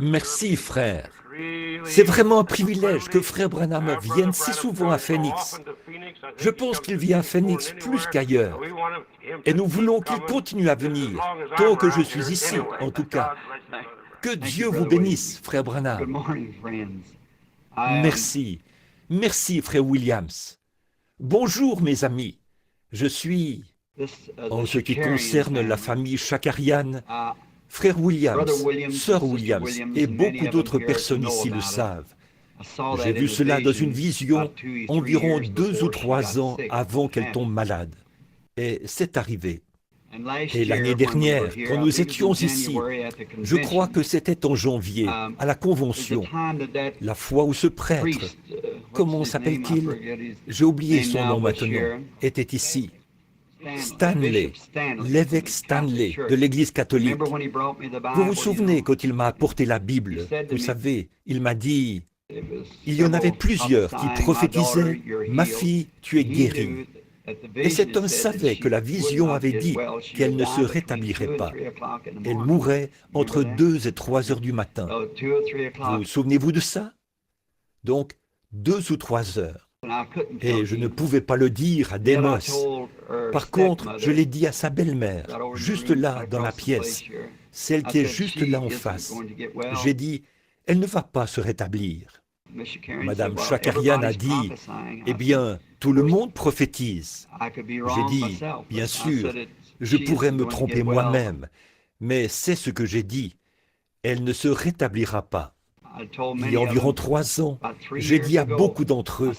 Merci, frère. C'est vraiment un privilège que frère Branham vienne si souvent à Phoenix. Je pense qu'il vient à Phoenix plus qu'ailleurs. Et nous voulons qu'il continue à venir, tant que je suis ici, en tout cas. Que Dieu vous bénisse, frère Branham. Merci. Merci, frère Williams. Bonjour, mes amis. Je suis, en ce qui concerne la famille Shakarian, frère Williams, sœur Williams et beaucoup d'autres personnes ici le savent. J'ai vu cela dans une vision environ 2 ou 3 ans avant qu'elle tombe malade. Et c'est arrivé. Et l'année dernière, quand nous étions ici, je crois que c'était en janvier, à la convention, la fois où ce prêtre, comment s'appelle-t-il? J'ai oublié son nom maintenant, était ici. Stanley, l'évêque Stanley de l'Église catholique. Vous vous souvenez quand il m'a apporté la Bible, vous savez, il m'a dit, il y en avait plusieurs qui prophétisaient, « Ma fille, tu es guérie ». Et cet homme savait que la vision avait dit qu'elle ne se rétablirait pas. Elle mourrait entre 2 et 3 heures du matin. Vous souvenez-vous de ça? Donc, 2 ou 3 heures. Et je ne pouvais pas le dire à Demos. Par contre, je l'ai dit à sa belle-mère, juste là, dans la pièce, celle qui est juste là en face. J'ai dit, elle ne va pas se rétablir. Madame Shakarian a dit, eh bien, tout le monde prophétise. J'ai dit, bien sûr, je pourrais me tromper moi-même, mais c'est ce que j'ai dit. Elle ne se rétablira pas. Il y a environ 3 ans, j'ai dit à beaucoup d'entre eux,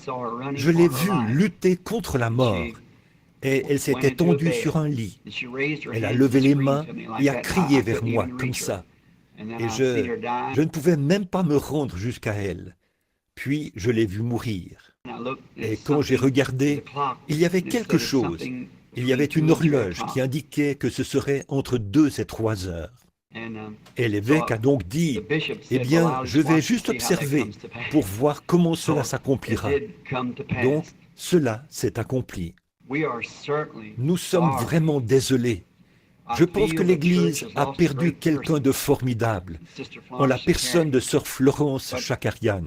je l'ai vue lutter contre la mort. Et elle s'est étendue sur un lit. Elle a levé les mains et a crié vers moi, comme ça. Et je ne pouvais même pas me rendre jusqu'à elle. Puis je l'ai vue mourir. Et quand j'ai regardé, il y avait quelque chose. Il y avait une horloge qui indiquait que ce serait entre 2 et 3 heures. Et l'évêque a donc dit, eh bien, je vais juste observer pour voir comment cela s'accomplira. Donc, cela s'est accompli. Nous sommes vraiment désolés. Je pense que l'Église a perdu quelqu'un de formidable, en la personne de sœur Florence Shakarian.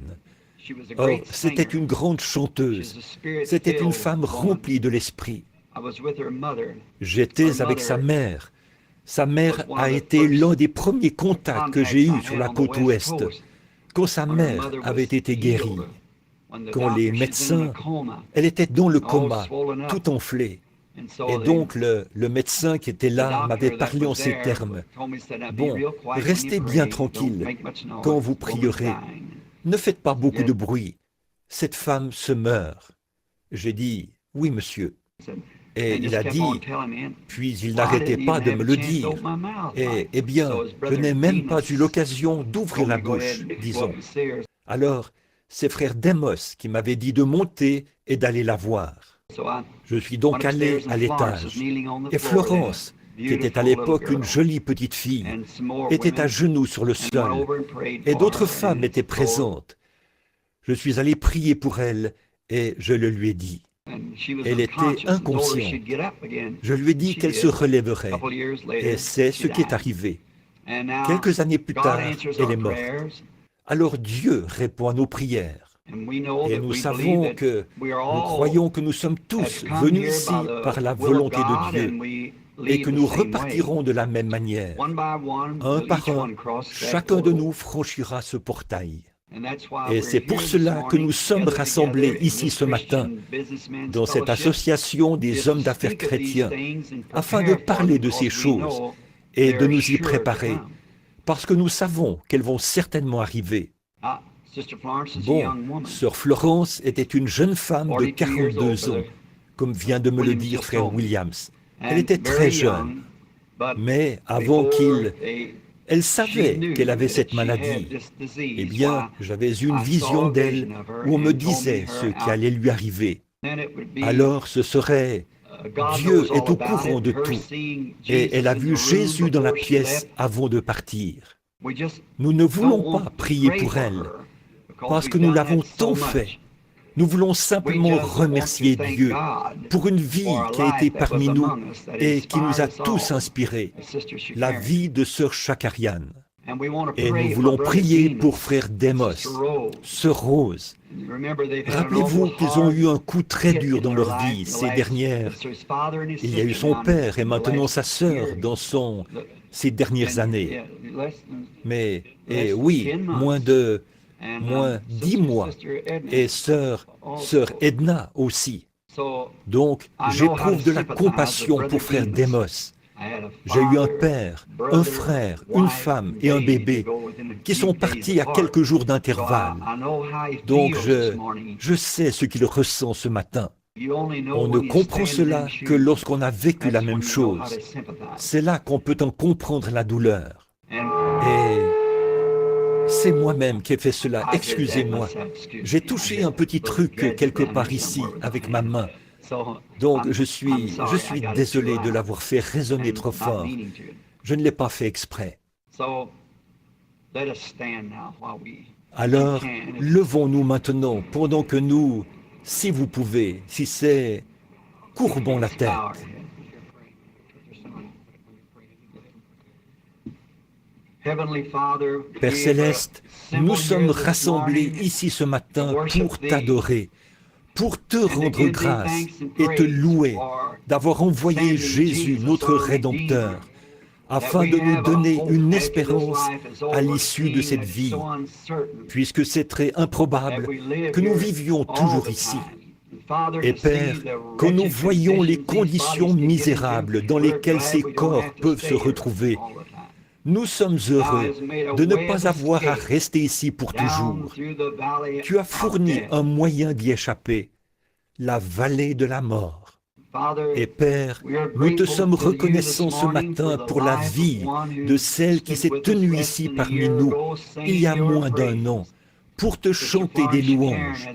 Or, c'était une grande chanteuse, c'était une femme remplie de l'esprit. J'étais avec sa mère. Sa mère a été l'un des premiers contacts que j'ai eus sur la côte ouest, quand sa mère avait été guérie. Quand les médecins, elle était dans le coma, tout enflée. Et donc le médecin qui était là m'avait parlé en ces termes. Bon, restez bien tranquille quand vous prierez. Ne faites pas beaucoup de bruit. Cette femme se meurt. J'ai dit, oui monsieur. Et il a dit, puis il n'arrêtait pas de me le dire. Et eh bien, je n'ai même pas eu l'occasion d'ouvrir la bouche, disons. Alors, c'est frère Demos qui m'avait dit de monter et d'aller la voir. Je suis donc allé à l'étage. Et Florence, qui était à l'époque une jolie petite fille, était à genoux sur le sol. Et d'autres femmes étaient présentes. Je suis allé prier pour elle et je le lui ai dit. Elle était inconsciente. Je lui ai dit qu'elle se relèverait. Et c'est ce qui est arrivé. Quelques années plus tard, elle est morte. Alors Dieu répond à nos prières. Et nous savons que, nous croyons que nous sommes tous venus ici par la volonté de Dieu et que nous repartirons de la même manière. Un par un, chacun de nous franchira ce portail. Et c'est pour cela que nous sommes rassemblés ici ce matin, dans cette association des hommes d'affaires chrétiens, afin de parler de ces choses et de nous y préparer, parce que nous savons qu'elles vont certainement arriver. Bon, sœur Florence était une jeune femme de 42 ans, comme vient de me le dire frère Williams. Elle était très jeune, mais avant elle savait qu'elle avait cette maladie. Eh bien, j'avais une vision d'elle où on me disait ce qui allait lui arriver. Alors ce serait, Dieu est au courant de tout. Et elle a vu Jésus dans la pièce avant de partir. Nous ne voulons pas prier pour elle, parce que nous l'avons tant fait. Nous voulons simplement remercier Dieu pour une vie qui a été parmi nous et qui nous a tous inspirés, la vie de sœur Shakarian. Et nous voulons prier pour frère Demos, sœur Rose. Rappelez-vous qu'ils ont eu un coup très dur dans leur vie ces dernières. Il y a eu son père et maintenant sa sœur dans ces dernières années. Mais, et oui, moins 10 mois. Et sœur Edna aussi. Donc, j'éprouve de la compassion pour frère Demos. J'ai eu un père, un frère, une femme et un bébé qui sont partis à quelques jours d'intervalle. Donc je sais ce qu'il ressent ce matin. On ne comprend cela que lorsqu'on a vécu la même chose. C'est là qu'on peut en comprendre la douleur. Et c'est moi-même qui ai fait cela, excusez-moi. J'ai touché un petit truc quelque part ici avec ma main. Donc je suis désolé de l'avoir fait résonner trop fort. Je ne l'ai pas fait exprès. Alors, levons-nous maintenant pendant que nous, si vous pouvez, si c'est, courbons la tête. Père Céleste, nous sommes rassemblés ici ce matin pour t'adorer, pour te rendre grâce et te louer d'avoir envoyé Jésus, notre Rédempteur, afin de nous donner une espérance à l'issue de cette vie, puisque c'est très improbable que nous vivions toujours ici. Et Père, quand nous voyons les conditions misérables dans lesquelles ces corps peuvent se retrouver, nous sommes heureux de ne pas avoir à rester ici pour toujours. Tu as fourni un moyen d'y échapper, la vallée de la mort. Et Père, nous te sommes reconnaissants ce matin pour la vie de celle qui s'est tenue ici parmi nous il y a moins d'un an, pour te chanter des louanges,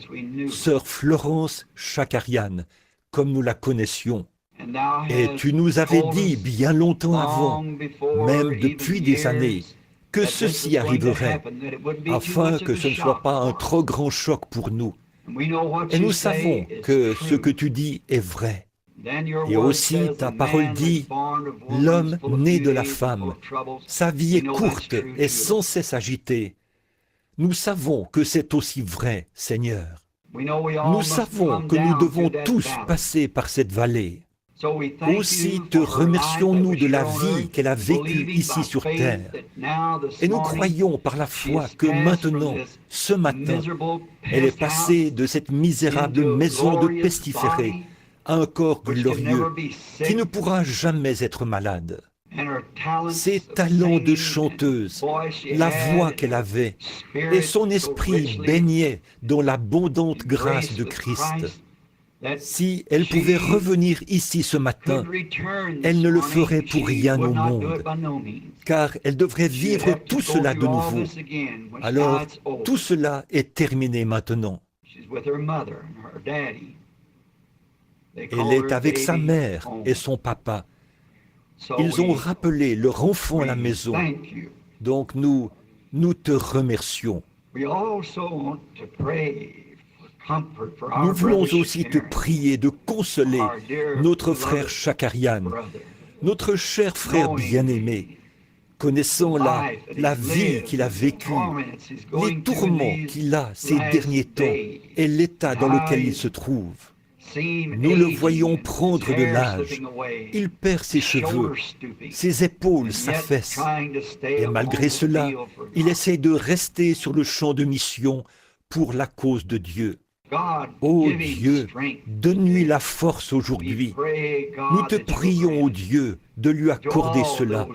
sœur Florence Chakarian, comme nous la connaissions. Et tu nous avais dit bien longtemps avant, même depuis des années, que ceci arriverait, afin que ce ne soit pas un trop grand choc pour nous. Et nous savons que ce que tu dis est vrai. Et aussi, ta parole dit, l'homme né de la femme, sa vie est courte et sans cesse agitée. Nous savons que c'est aussi vrai, Seigneur. Nous savons que nous devons tous passer par cette vallée. Aussi te remercions-nous de la vie qu'elle a vécue ici sur terre. Et nous croyons par la foi que maintenant, ce matin, elle est passée de cette misérable maison de pestiférés à un corps glorieux qui ne pourra jamais être malade. Ses talents de chanteuse, la voix qu'elle avait et son esprit baignait dans l'abondante grâce de Christ. Si elle pouvait revenir ici ce matin, elle ne le ferait pour rien au monde, car elle devrait vivre tout cela de nouveau. Alors, tout cela est terminé maintenant. Elle est avec sa mère et son papa. Ils ont rappelé leur enfant à la maison. Donc nous te remercions. Nous voulons aussi te prier de consoler notre frère Chakarian, notre cher frère bien-aimé, connaissant la vie qu'il a vécue, les tourments qu'il a ces derniers temps et l'état dans lequel il se trouve. Nous le voyons prendre de l'âge. Il perd ses cheveux, ses épaules s'affaissent. Et malgré cela, il essaie de rester sur le champ de mission pour la cause de Dieu. Ô Dieu, donne-lui la force aujourd'hui. Nous te prions, ô Dieu, de lui accorder cela.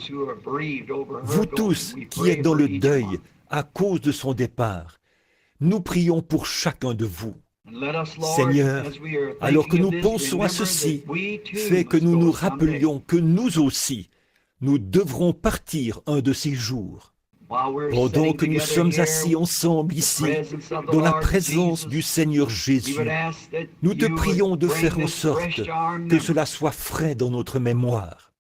Vous tous qui êtes dans le deuil à cause de son départ, nous prions pour chacun de vous. Seigneur, alors que nous pensons à ceci, fais que nous nous rappelions que nous aussi, nous devrons partir un de ces jours. Pendant que nous sommes assis ensemble ici, dans la présence du Seigneur Jésus, nous te prions de faire en sorte que cela soit frais dans notre mémoire.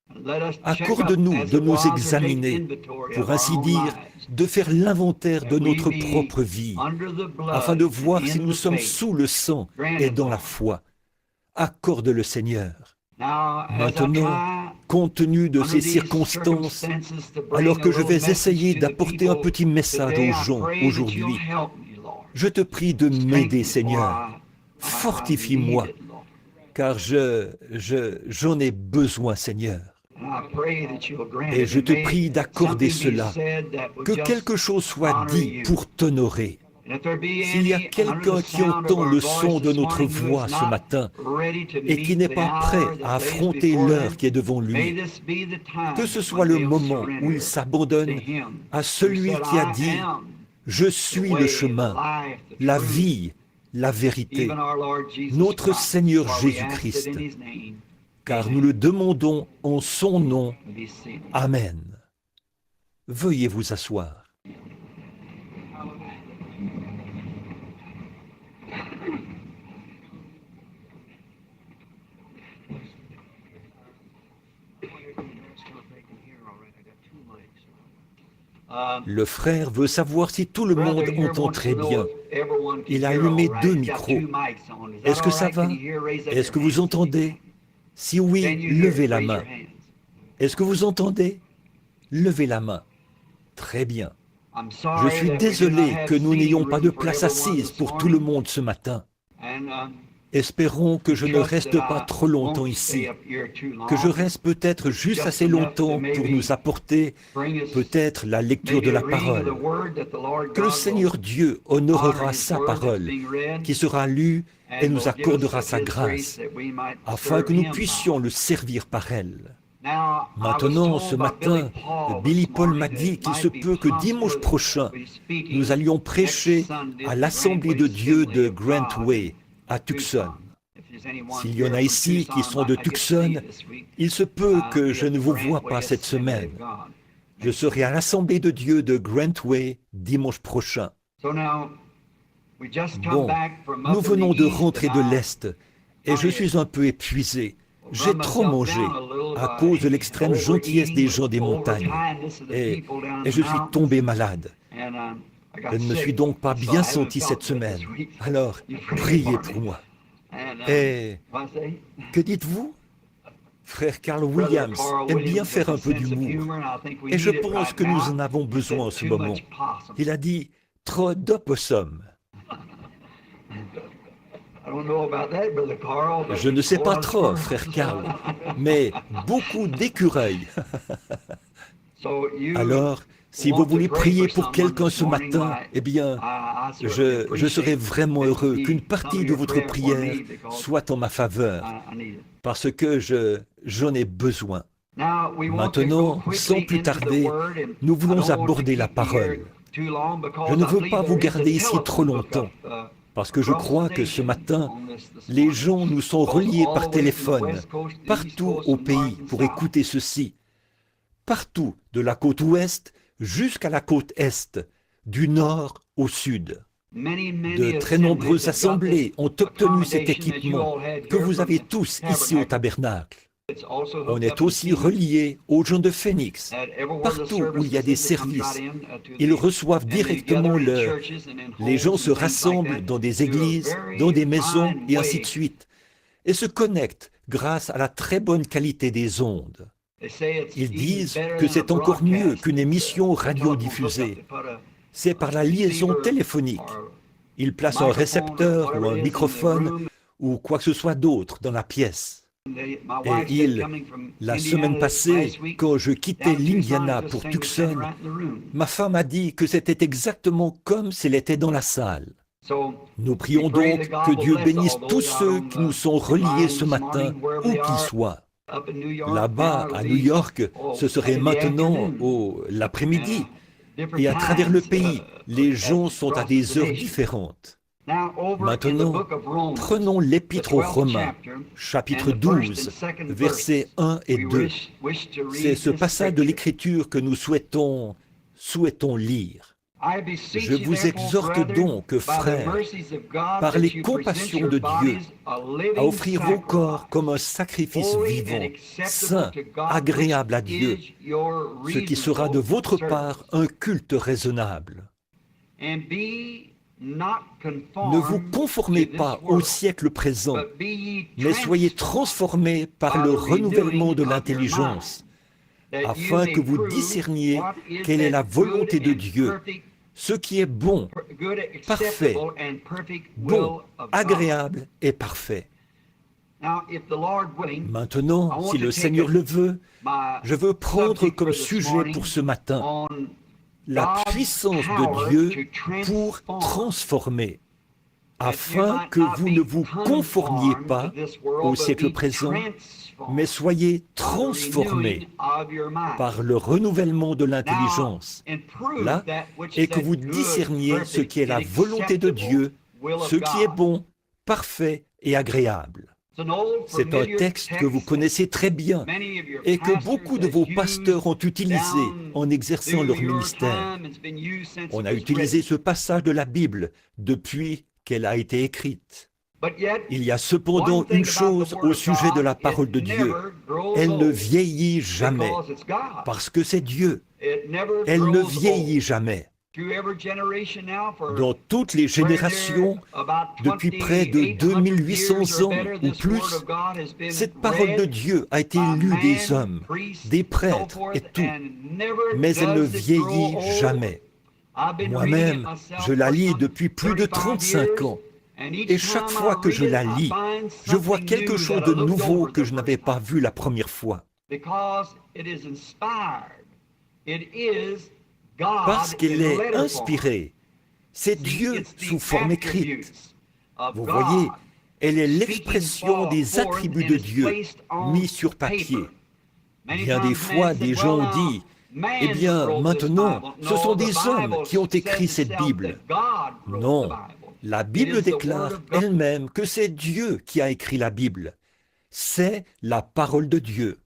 Accorde-nous de nous examiner, pour ainsi dire, de faire l'inventaire de notre propre vie, afin de voir si nous sommes sous le sang et dans la foi. Accorde-le, Seigneur. Maintenant, compte tenu de ces circonstances, alors que je vais essayer d'apporter un petit message aux gens aujourd'hui, je te prie de m'aider, Seigneur. Fortifie-moi, car j'en ai besoin, Seigneur. Et je te prie d'accorder cela, que quelque chose soit dit pour t'honorer. S'il y a quelqu'un qui entend le son de notre voix ce matin et qui n'est pas prêt à affronter l'heure qui est devant lui, que ce soit le moment où il s'abandonne à celui qui a dit « Je suis le chemin, la vie, la vérité, notre Seigneur Jésus-Christ ». Car nous le demandons en son nom. Amen. Veuillez vous asseoir. Le frère veut savoir si tout le monde entend très bien. Il a allumé 2 micros. Est-ce que ça va? Est-ce que vous entendez? Si oui, levez la main. Est-ce que vous entendez? Levez la main. Très bien. Je suis désolé que nous n'ayons pas de place assise pour tout le monde ce matin. Espérons que je ne reste pas trop longtemps ici, que je reste peut-être juste assez longtemps pour nous apporter peut-être la lecture de la parole, que le Seigneur Dieu honorera sa parole, qui sera lue et nous accordera sa grâce, afin que nous puissions le servir par elle. Maintenant, ce matin, Billy Paul m'a dit qu'il se peut que dimanche prochain, nous allions prêcher à l'Assemblée de Dieu de Grant Way, à Tucson. S'il y en a ici qui sont de Tucson, il se peut que je ne vous vois pas cette semaine. Je serai à l'Assemblée de Dieu de Grant Way dimanche prochain. Bon, nous venons de rentrer de l'Est et je suis un peu épuisé. J'ai trop mangé à cause de l'extrême gentillesse des gens des montagnes et je suis tombé malade. Je ne me suis donc pas bien senti cette semaine. Alors, priez pour moi. Et que dites-vous? Frère Carl Williams aime bien faire un peu d'humour. Et je pense que nous en avons besoin en ce moment. Il a dit « trop d'opossum ». Je ne sais pas trop, frère Carl, mais beaucoup d'écureuils. Alors, si vous voulez prier pour quelqu'un ce matin, eh bien, je serai vraiment heureux qu'une partie de votre prière soit en ma faveur, parce que j'en ai besoin. Maintenant, sans plus tarder, nous voulons aborder la parole. Je ne veux pas vous garder ici trop longtemps, parce que je crois que ce matin, les gens nous sont reliés par téléphone, partout au pays, pour écouter ceci. Partout, de la côte ouest jusqu'à la côte est, du nord au sud. De très nombreuses assemblées ont obtenu cet équipement que vous avez tous ici au tabernacle. On est aussi reliés aux gens de Phoenix. Partout où il y a des services, ils reçoivent directement les gens se rassemblent dans des églises, dans des maisons et ainsi de suite, et se connectent grâce à la très bonne qualité des ondes. Ils disent que c'est encore mieux qu'une émission radiodiffusée. C'est par la liaison téléphonique. Ils placent un récepteur ou un microphone ou quoi que ce soit d'autre dans la pièce. Et la semaine passée, quand je quittais l'Indiana pour Tucson, ma femme a dit que c'était exactement comme s'il était dans la salle. Nous prions donc que Dieu bénisse tous ceux qui nous sont reliés ce matin, où qu'ils soient. Là-bas, à New York, ce serait maintenant l'après-midi. Et à travers le pays, les gens sont à des heures différentes. Maintenant, prenons l'Épître aux Romains, chapitre 12, versets 1 et 2. C'est ce passage de l'Écriture que nous souhaitons lire. Je vous exhorte donc, frères, par les compassions de Dieu, à offrir vos corps comme un sacrifice vivant, saint, agréable à Dieu, ce qui sera de votre part un culte raisonnable. Ne vous conformez pas au siècle présent, mais soyez transformés par le renouvellement de l'intelligence, afin que vous discerniez quelle est la volonté de Dieu, ce qui est bon, parfait, bon, agréable et parfait. Maintenant, si le Seigneur le veut, je veux prendre comme sujet pour ce matin la puissance de Dieu pour transformer, afin que vous ne vous conformiez pas au siècle présent, mais soyez transformés par le renouvellement de l'intelligence, là, et que vous discerniez ce qui est la volonté de Dieu, ce qui est bon, parfait et agréable. C'est un texte que vous connaissez très bien et que beaucoup de vos pasteurs ont utilisé en exerçant leur ministère. On a utilisé ce passage de la Bible depuis qu'elle a été écrite. Il y a cependant une chose au sujet de la parole de Dieu. Elle ne vieillit jamais, parce que c'est Dieu. Elle ne vieillit jamais. Dans toutes les générations, depuis près de 2800 ans ou plus, cette parole de Dieu a été lue des hommes, des prêtres et tout, mais elle ne vieillit jamais. Moi-même, je la lis depuis plus de 35 ans, et chaque fois que je la lis, je vois quelque chose de nouveau que je n'avais pas vu la première fois. Parce qu'elle est inspirée. C'est Dieu sous forme écrite. Vous voyez, elle est l'expression des attributs de Dieu mis sur papier. Bien des fois, des gens ont dit, « Eh bien, maintenant, ce sont des hommes qui ont écrit cette Bible. » Non, la Bible déclare elle-même que c'est Dieu qui a écrit la Bible. C'est la parole de Dieu.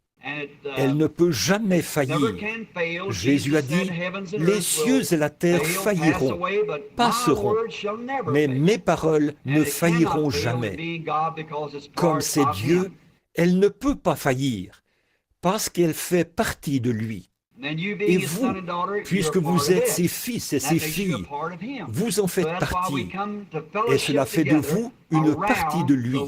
Elle ne peut jamais faillir. Jésus a dit, « Les cieux et la terre failliront, passeront, mais mes paroles ne failliront jamais. » Comme c'est Dieu, elle ne peut pas faillir, parce qu'elle fait partie de lui. Et vous, puisque vous êtes ses fils et ses filles, vous en faites partie, et cela fait de vous une partie de lui.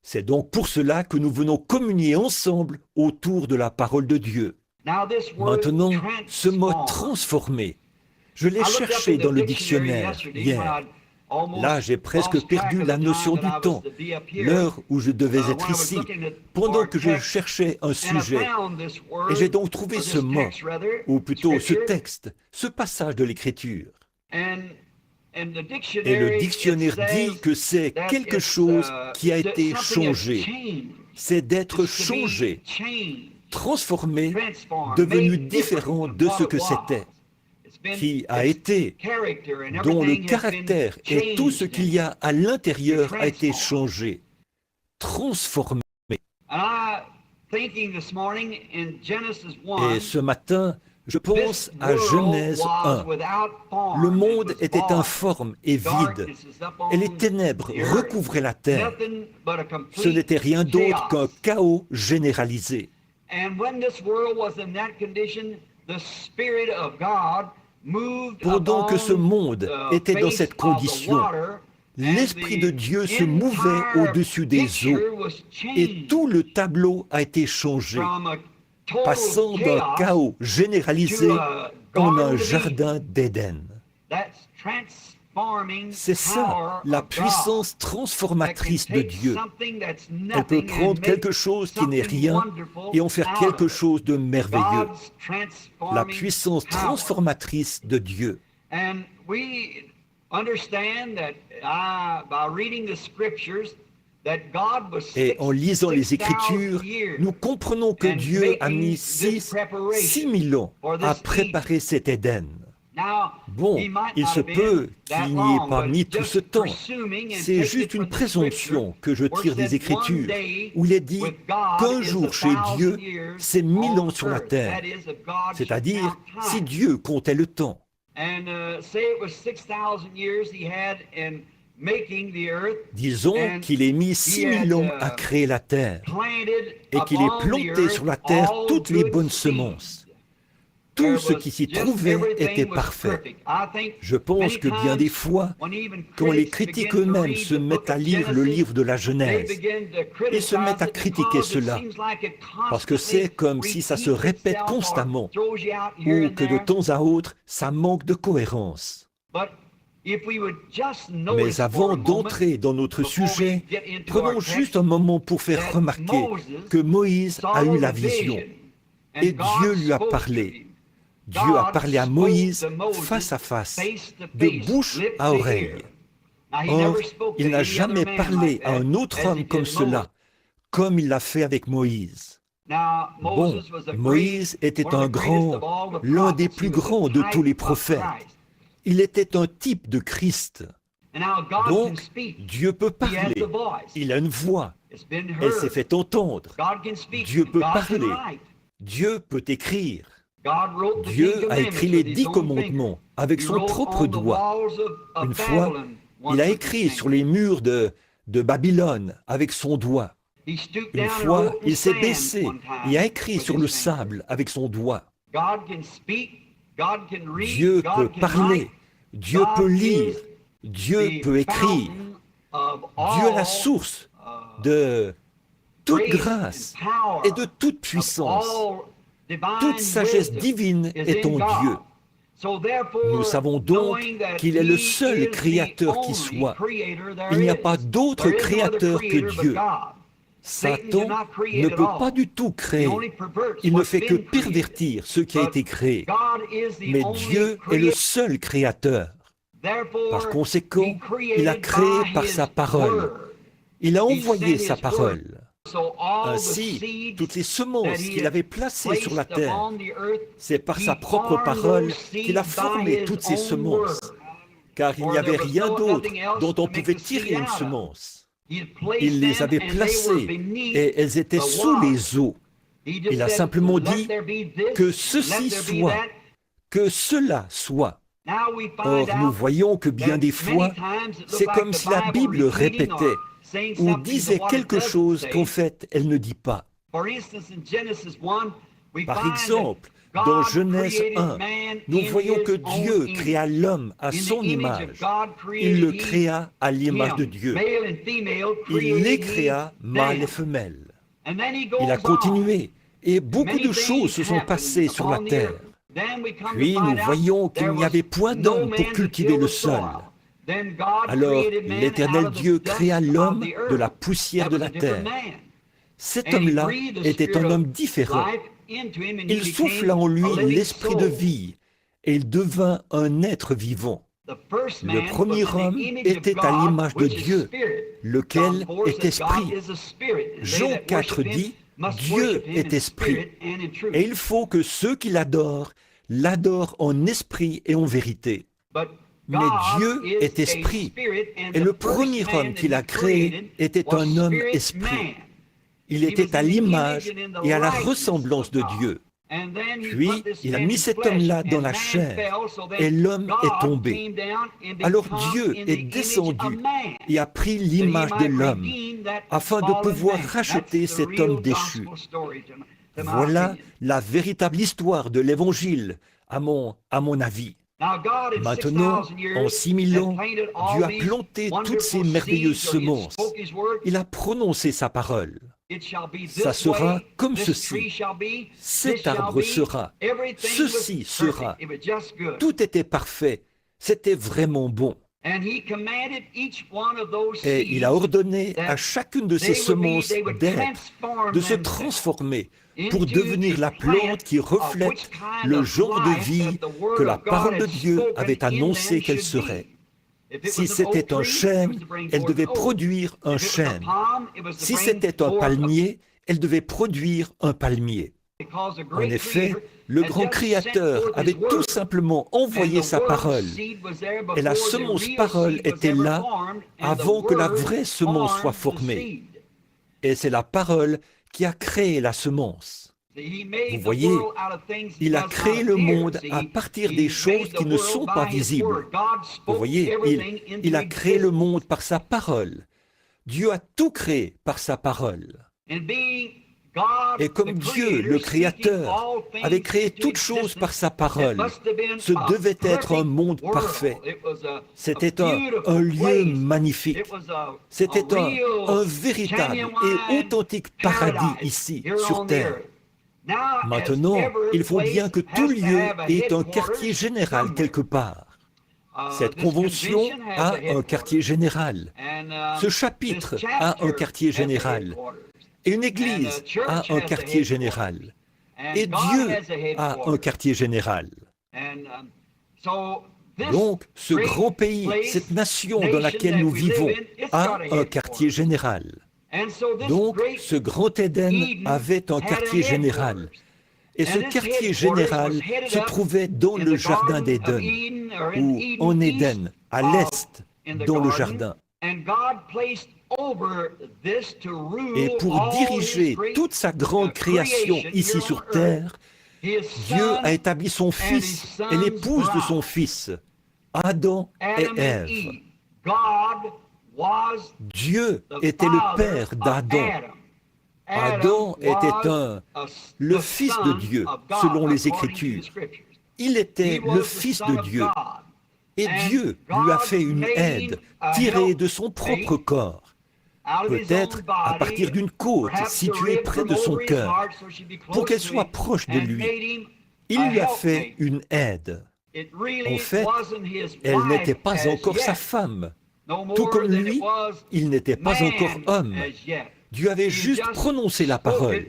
C'est donc pour cela que nous venons communier ensemble autour de la parole de Dieu. Maintenant, ce mot « transformer », je l'ai cherché dans le dictionnaire hier. Là, j'ai presque perdu la notion du temps, l'heure où je devais être ici, pendant que je cherchais un sujet. Et j'ai donc trouvé ce mot, ou plutôt ce texte, ce passage de l'Écriture. Et le dictionnaire dit que c'est quelque chose qui a été changé. C'est d'être changé, transformé, devenu différent de ce que c'était, qui a été, dont le caractère et tout ce qu'il y a à l'intérieur a été changé, transformé. Et ce matin, je pense à Genèse 1. Le monde était informe et vide, et les ténèbres recouvraient la terre. Ce n'était rien d'autre qu'un chaos généralisé. Pendant que ce monde était dans cette condition, l'Esprit de Dieu se mouvait au-dessus des eaux et tout le tableau a été changé, passant d'un chaos généralisé en un jardin d'Éden. C'est ça, la puissance transformatrice de Dieu. Elle peut prendre quelque chose qui n'est rien et en faire quelque chose de merveilleux. La puissance transformatrice de Dieu. Et en lisant les Écritures, nous comprenons que Dieu a mis 6 000 ans à préparer cet Éden. Bon, il se peut qu'il n'y ait pas mis tout ce temps. C'est juste une présomption que je tire des Écritures, où il est dit qu'un jour chez Dieu, c'est 1000 ans sur la terre. C'est-à-dire, si Dieu comptait le temps. Disons qu'il ait mis 6 000 ans à créer la terre et qu'il ait planté sur la terre toutes les bonnes semences. Tout ce qui s'y trouvait était parfait. Je pense que bien des fois, quand les critiques eux-mêmes se mettent à lire le livre de la Genèse, ils se mettent à critiquer cela, parce que c'est comme si ça se répète constamment, ou que de temps à autre, ça manque de cohérence. Mais avant d'entrer dans notre sujet, prenons juste un moment pour faire remarquer que Moïse a eu la vision, et Dieu lui a parlé. Dieu a parlé à Moïse face à face, de bouche à oreille. Or, il n'a jamais parlé à un autre homme comme cela, comme il l'a fait avec Moïse. Bon, Moïse était un grand, l'un des plus grands de tous les prophètes. Il était un type de Christ. Donc, Dieu peut parler. Il a une voix. Elle s'est fait entendre. Dieu peut parler. Dieu peut écrire. Dieu a écrit les 10 commandements avec son propre doigt. Une fois, il a écrit sur les murs de Babylone avec son doigt. Une fois, il s'est baissé et a écrit sur le sable avec son doigt. Dieu peut parler, Dieu peut lire, Dieu peut écrire. Dieu est la source de toute grâce et de toute puissance. Toute sagesse divine est en Dieu. Nous savons donc qu'il est le seul créateur qui soit. Il n'y a pas d'autre créateur que Dieu. Satan ne peut pas du tout créer. Il ne fait que pervertir ce qui a été créé. Mais Dieu est le seul créateur. Par conséquent, il a créé par sa parole. Il a envoyé sa parole. Ainsi, toutes les semences qu'il avait placées sur la terre, c'est par sa propre parole qu'il a formé toutes ces semences, car il n'y avait rien d'autre dont on pouvait tirer une semence. Il les avait placées et elles étaient sous les eaux. Il a simplement dit que ceci soit, que cela soit. Or, nous voyons que bien des fois, c'est comme si la Bible répétait ou disait quelque chose qu'en fait, elle ne dit pas. Par exemple, dans Genèse 1, nous voyons que Dieu créa l'homme à son image. Il le créa à l'image de Dieu. Il les créa mâle et femelle. Il a continué, et beaucoup de choses se sont passées sur la terre. Puis nous voyons qu'il n'y avait point d'homme pour cultiver le sol. Alors l'Éternel Dieu créa l'homme de la poussière de la terre. Cet homme-là était un homme différent. Il souffla en lui l'esprit de vie et il devint un être vivant. Le premier homme était à l'image de Dieu, lequel est esprit. Jean 4 dit, Dieu est esprit. Et il faut que ceux qui l'adorent en esprit et en vérité. Mais Dieu est esprit, et le premier homme qu'il a créé était un homme esprit. Il était à l'image et à la ressemblance de Dieu. Puis, il a mis cet homme-là dans la chair, et l'homme est tombé. Alors Dieu est descendu et a pris l'image de l'homme, afin de pouvoir racheter cet homme déchu. Voilà la véritable histoire de l'Évangile, à mon avis. Maintenant, en 6000 ans, Dieu a planté toutes ces merveilleuses semences. Il a prononcé sa parole. Ça sera comme ceci. Cet arbre sera. Ceci sera. Tout était parfait. C'était vraiment bon. Et il a ordonné à chacune de ces semences d'être, de se transformer pour devenir la plante qui reflète le genre de vie que la parole de Dieu avait annoncé qu'elle serait. Si c'était un chêne, elle devait produire un chêne. Si c'était un palmier, elle devait produire un palmier. En effet, le grand Créateur avait tout simplement envoyé sa parole. Et la semence parole était là avant que la vraie semence soit formée. Et c'est la parole qui a créé la semence. Vous voyez, il a créé le monde à partir des choses qui ne sont pas visibles. Vous voyez, il a créé le monde par sa parole. Dieu a tout créé par sa parole. Et comme Dieu, le Créateur, avait créé toutes choses par sa parole, ce devait être un monde parfait. C'était un lieu magnifique. C'était un véritable et authentique paradis ici, sur terre. Maintenant, il faut bien que tout lieu ait un quartier général quelque part. Cette convention a un quartier général. Ce chapitre a un quartier général. Et une église a un quartier général. Et Dieu a un quartier général. Donc, ce grand pays, cette nation dans laquelle nous vivons, a un quartier général. Donc, ce grand Éden avait un quartier général. Et ce quartier général se trouvait dans le jardin d'Éden, ou en Éden, à l'est, dans le jardin. Et pour diriger toute sa grande création ici sur terre, Dieu a établi son fils et l'épouse de son fils, Adam et Ève. Dieu était le père d'Adam. Adam était le fils de Dieu, selon les Écritures. Il était le fils de Dieu. Et Dieu lui a fait une aide tirée de son propre corps, peut-être à partir d'une côte située près de son cœur, pour qu'elle soit proche de lui. Il lui a fait une aide. En fait, elle n'était pas encore sa femme. Tout comme lui, il n'était pas encore homme. Dieu avait juste prononcé la parole.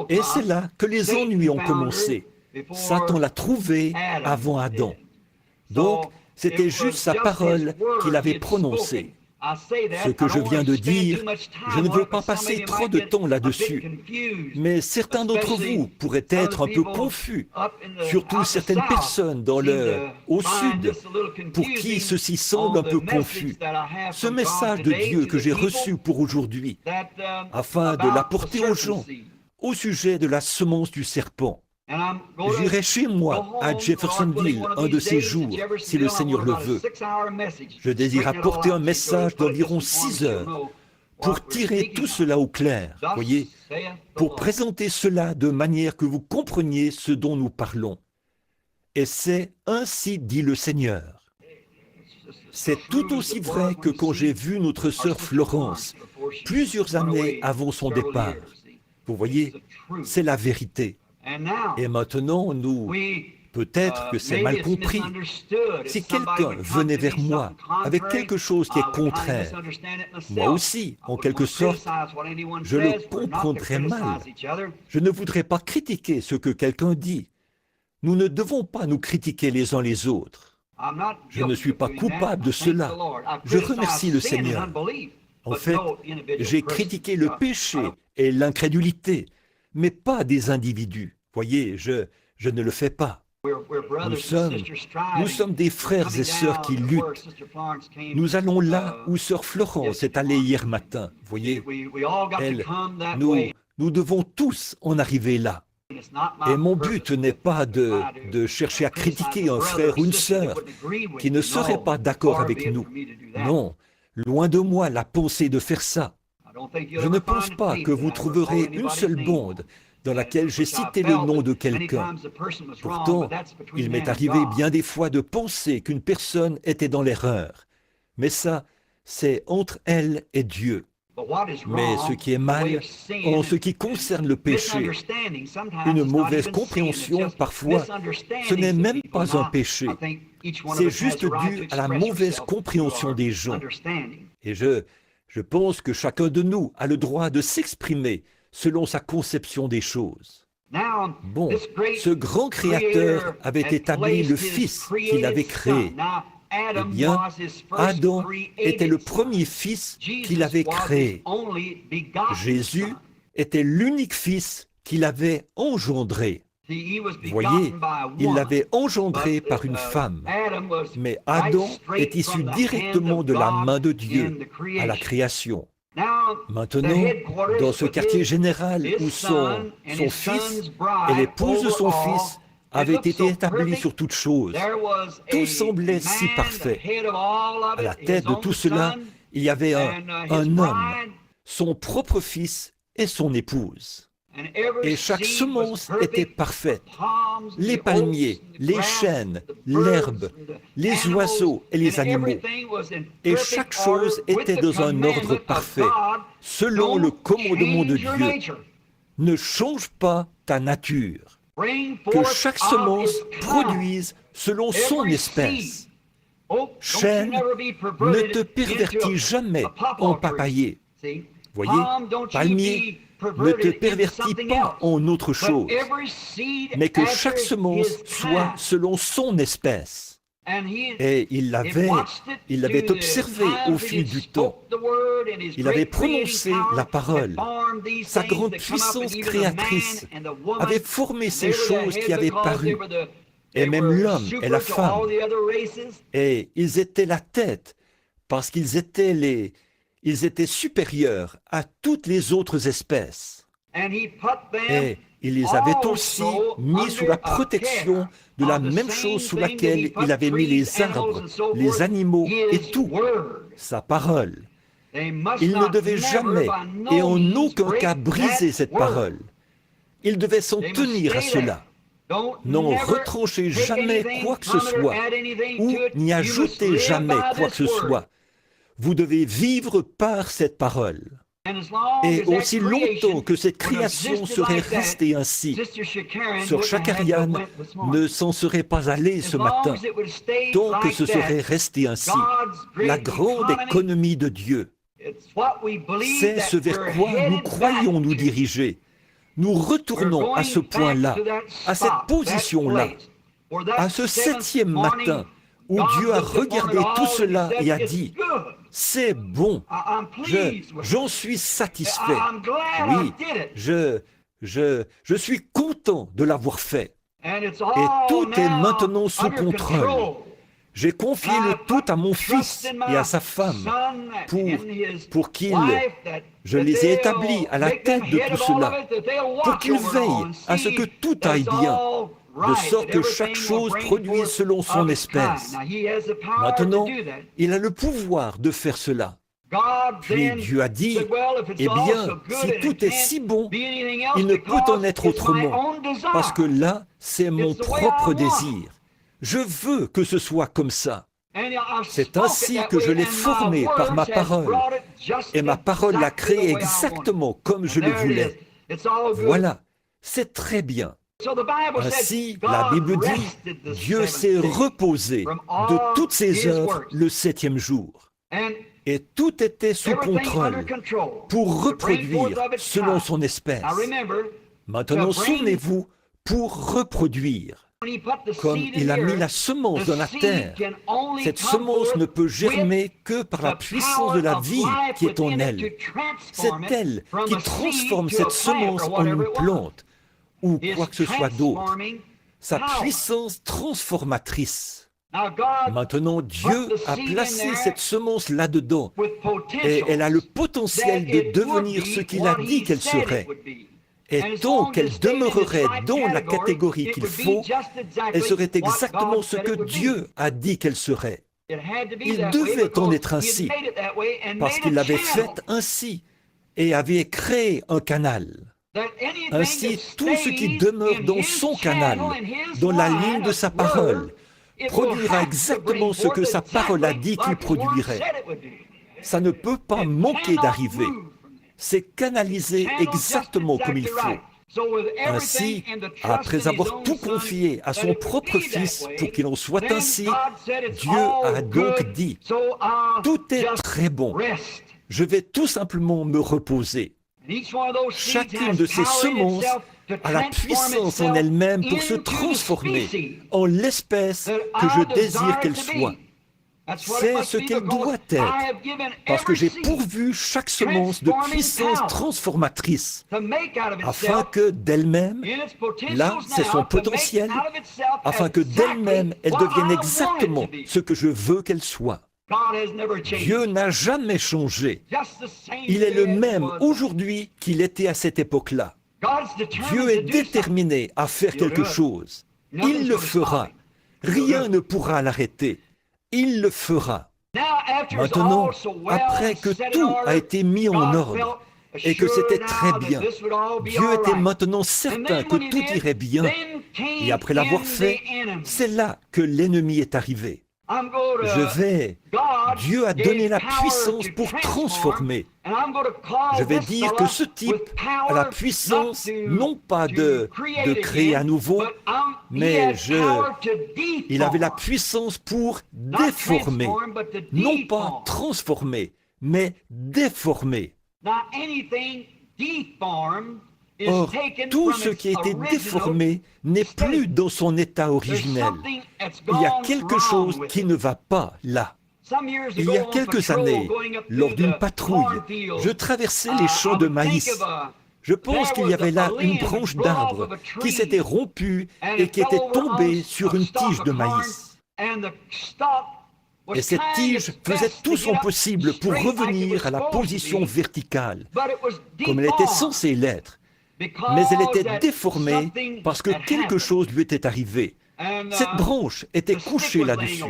Et c'est là que les ennuis ont commencé. Satan l'a trouvé avant Adam. Donc, c'était juste sa parole qu'il avait prononcée. Ce que je viens de dire, je ne veux pas passer trop de temps là-dessus, mais certains d'entre vous pourraient être un peu confus, surtout certaines personnes au sud, pour qui ceci semble un peu confus. Ce message de Dieu que j'ai reçu pour aujourd'hui, afin de l'apporter aux gens, au sujet de la semence du serpent. J'irai chez moi, à Jeffersonville, un de ces jours, si le Seigneur le veut. Je désire apporter un message d'environ 6 heures pour tirer tout cela au clair, voyez, pour présenter cela de manière que vous compreniez ce dont nous parlons. Et c'est ainsi dit le Seigneur. C'est tout aussi vrai que quand j'ai vu notre sœur Florence, plusieurs années avant son départ. Vous voyez, c'est la vérité. Et maintenant, peut-être que c'est mal compris. Si quelqu'un venait vers moi avec quelque chose qui est contraire, moi aussi, en quelque sorte, je le comprendrais mal. Je ne voudrais pas critiquer ce que quelqu'un dit. Nous ne devons pas nous critiquer les uns les autres. Je ne suis pas coupable de cela. Je remercie le Seigneur. En fait, j'ai critiqué le péché et l'incrédulité, mais pas des individus. Voyez, je ne le fais pas. Nous sommes des frères et sœurs qui luttent. Nous allons là où sœur Florence est allée hier matin. Voyez, nous devons tous en arriver là. Et mon but n'est pas de chercher à critiquer un frère ou une sœur qui ne serait pas d'accord avec nous. Non, loin de moi la pensée de faire ça. Je ne pense pas que vous trouverez une seule bande dans laquelle j'ai cité le nom de quelqu'un. Pourtant, il m'est arrivé bien des fois de penser qu'une personne était dans l'erreur. Mais ça, c'est entre elle et Dieu. Mais ce qui est mal, en ce qui concerne le péché, une mauvaise compréhension, parfois, ce n'est même pas un péché. C'est juste dû à la mauvaise compréhension des gens. Et je pense que chacun de nous a le droit de s'exprimer selon sa conception des choses. Bon, ce grand Créateur avait établi le Fils qu'il avait créé. Eh bien, Adam était le premier fils qu'il avait créé. Jésus était l'unique fils qu'il avait engendré. Voyez, il l'avait engendré par une femme. Mais Adam est issu directement de la main de Dieu à la création. Maintenant, dans ce quartier général où son fils et l'épouse de son fils avaient été établis sur toute chose, tout semblait si parfait. À la tête de tout cela, il y avait un homme, son propre fils, et son épouse. Et chaque semence était parfaite. Les palmiers, les chênes, l'herbe, les oiseaux et les animaux. Et chaque chose était dans un ordre parfait, selon le commandement de Dieu. Ne change pas ta nature. Que chaque semence produise selon son espèce. Chêne, ne te pervertis jamais en papayer. Voyez, palmier, ne te pervertis pas en autre chose, mais que chaque semence soit selon son espèce. Et il l'avait observé au fil du temps. Il avait prononcé la parole. Sa grande puissance créatrice avait formé ces choses qui avaient paru. Et même l'homme et la femme. Et ils étaient la tête, parce qu'ils étaient supérieurs à toutes les autres espèces. Et il les avait aussi mis sous la protection de la même chose sous laquelle il avait mis les arbres, les animaux et tout, sa parole. Il ne devait jamais et en aucun cas briser cette parole. Il devait s'en tenir à cela. N'en retranchez jamais quoi que ce soit, ou n'y ajoutez jamais quoi que ce soit. Vous devez vivre par cette parole. Et aussi longtemps que cette création serait restée ainsi, Sœur Shakarian ne s'en serait pas allée ce matin, tant que ce serait resté ainsi. La grande économie de Dieu, c'est ce vers quoi nous croyons nous diriger. Nous retournons à ce point-là, à cette position-là, à ce 7e matin où Dieu a regardé tout cela et a dit « C'est bon, j'en suis satisfait. Oui, je suis content de l'avoir fait. Et tout est maintenant sous contrôle. J'ai confié le tout à mon fils et à sa femme pour qu'ils, je les ai établis à la tête de tout cela, pour qu'ils veillent à ce que tout aille bien, de sorte que chaque chose produise selon son espèce. Maintenant, il a le pouvoir de faire cela. Puis Dieu a dit, eh bien, si tout est si bon, il ne peut en être autrement, parce que là, c'est mon propre désir. Je veux que ce soit comme ça. C'est ainsi que je l'ai formé par ma parole, et ma parole l'a créé exactement comme je le voulais. Voilà, c'est très bien. Ainsi, la Bible dit, Dieu s'est reposé de toutes ses œuvres le 7e jour. Et tout était sous contrôle pour reproduire selon son espèce. Maintenant, souvenez-vous, pour reproduire. Comme il a mis la semence dans la terre, cette semence ne peut germer que par la puissance de la vie qui est en elle. C'est elle qui transforme cette semence en une plante ou quoi que ce soit d'autre. Sa puissance transformatrice. Maintenant, Dieu a placé cette semence là-dedans et elle a le potentiel de devenir ce qu'il a dit qu'elle serait. Et tant qu'elle demeurerait dans la catégorie qu'il faut, elle serait exactement ce que Dieu a dit qu'elle serait. Il devait en être ainsi, parce qu'il l'avait faite ainsi et avait créé un canal. Ainsi, tout ce qui demeure dans son canal, dans la ligne de sa parole, produira exactement ce que sa parole a dit qu'il produirait. Ça ne peut pas manquer d'arriver. C'est canalisé exactement comme il faut. Ainsi, après avoir tout confié à son propre Fils pour qu'il en soit ainsi, Dieu a donc dit, « Tout est très bon, je vais tout simplement me reposer. » Chacune de ces semences a la puissance en elle-même pour se transformer en l'espèce que je désire qu'elle soit. C'est ce qu'elle doit être, parce que j'ai pourvu chaque semence de puissance transformatrice, afin que d'elle-même, là c'est son potentiel, afin que d'elle-même elle devienne exactement ce que je veux qu'elle soit. Dieu n'a jamais changé. Il est le même aujourd'hui qu'il était à cette époque-là. Dieu est déterminé à faire quelque chose. Il le fera. Rien ne pourra l'arrêter. Il le fera. Maintenant, après que tout a été mis en ordre et que c'était très bien. Dieu était maintenant certain que tout irait bien. Et après l'avoir fait, c'est là que l'ennemi est arrivé. Dieu a donné la puissance pour transformer. Je vais dire que ce type a la puissance, non pas de créer à nouveau, mais il avait la puissance pour déformer. Non pas transformer, mais déformer. Or, tout ce qui a été déformé n'est plus dans son état originel. Il y a quelque chose qui ne va pas là. Il y a quelques années, lors d'une patrouille, je traversais les champs de maïs. Je pense qu'il y avait là une branche d'arbre qui s'était rompue et qui était tombée sur une tige de maïs. Et cette tige faisait tout son possible pour revenir à la position verticale, comme elle était censée l'être. Mais elle était déformée parce que quelque chose lui était arrivé. Cette branche était couchée là-dessus.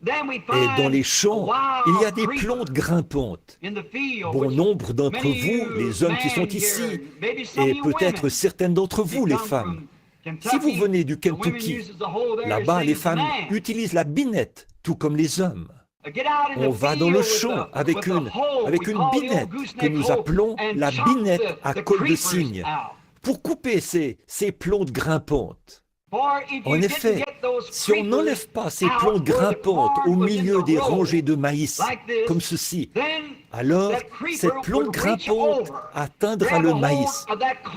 Et dans les champs, il y a des plantes grimpantes. Bon nombre d'entre vous, les hommes qui sont ici, et peut-être certaines d'entre vous, les femmes, si vous venez du Kentucky, là-bas, les femmes utilisent la binette, tout comme les hommes. On va dans le champ avec une binette que nous appelons la binette à col de cygne pour couper ces plantes grimpantes. En effet, si on n'enlève pas ces plantes grimpantes au milieu des rangées de maïs, comme ceci, alors cette plante grimpante atteindra le maïs,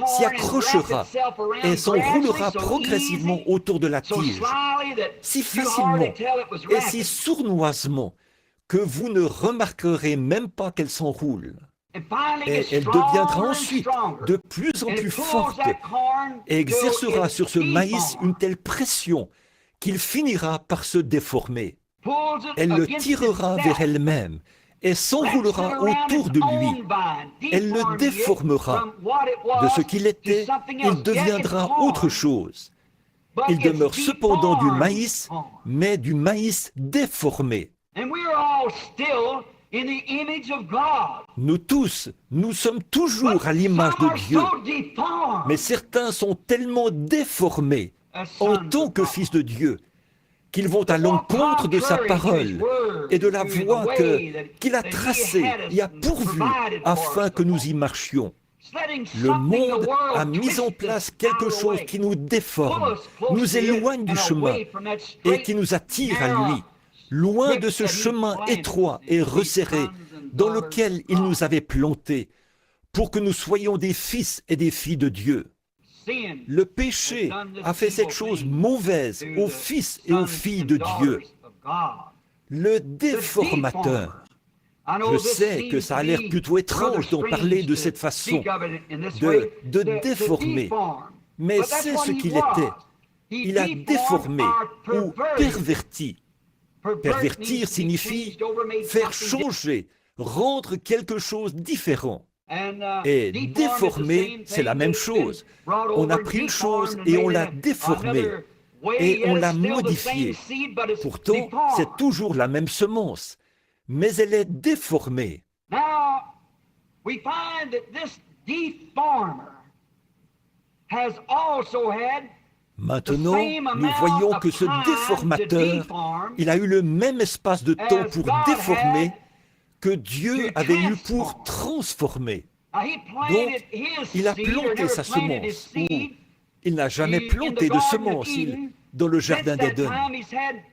s'y accrochera et s'enroulera progressivement autour de la tige, si facilement et si sournoisement que vous ne remarquerez même pas qu'elle s'enroule. Et elle deviendra ensuite de plus en plus forte et exercera sur ce maïs une telle pression qu'il finira par se déformer. Elle le tirera vers elle-même et s'enroulera autour de lui. Elle le déformera. De ce qu'il était, il deviendra autre chose. Il demeure cependant du maïs, mais du maïs déformé. Nous tous, nous sommes toujours à l'image de Dieu, mais certains sont tellement déformés en tant que fils de Dieu qu'ils vont à l'encontre de sa parole et de la voie qu'il a tracée et a pourvue afin que nous y marchions. Le monde a mis en place quelque chose qui nous déforme, nous éloigne du chemin et qui nous attire à lui, loin de ce chemin étroit et resserré dans lequel il nous avait plantés, pour que nous soyons des fils et des filles de Dieu. Le péché a fait cette chose mauvaise aux fils et aux filles de Dieu. Le déformateur. Je sais que ça a l'air plutôt étrange d'en parler de cette façon, de déformer, mais c'est ce qu'il était. Il a déformé ou perverti. Pervertir signifie faire changer, rendre quelque chose différent. Et déformer, c'est la même chose. On a pris une chose et on l'a déformée et on l'a modifiée. Pourtant, c'est toujours la même semence, mais elle est déformée. Maintenant, nous voyons que ce déformateur, il a eu le même espace de temps pour déformer que Dieu avait eu pour transformer. Donc, il a planté sa semence, ou il n'a jamais planté de semence dans le jardin d'Éden.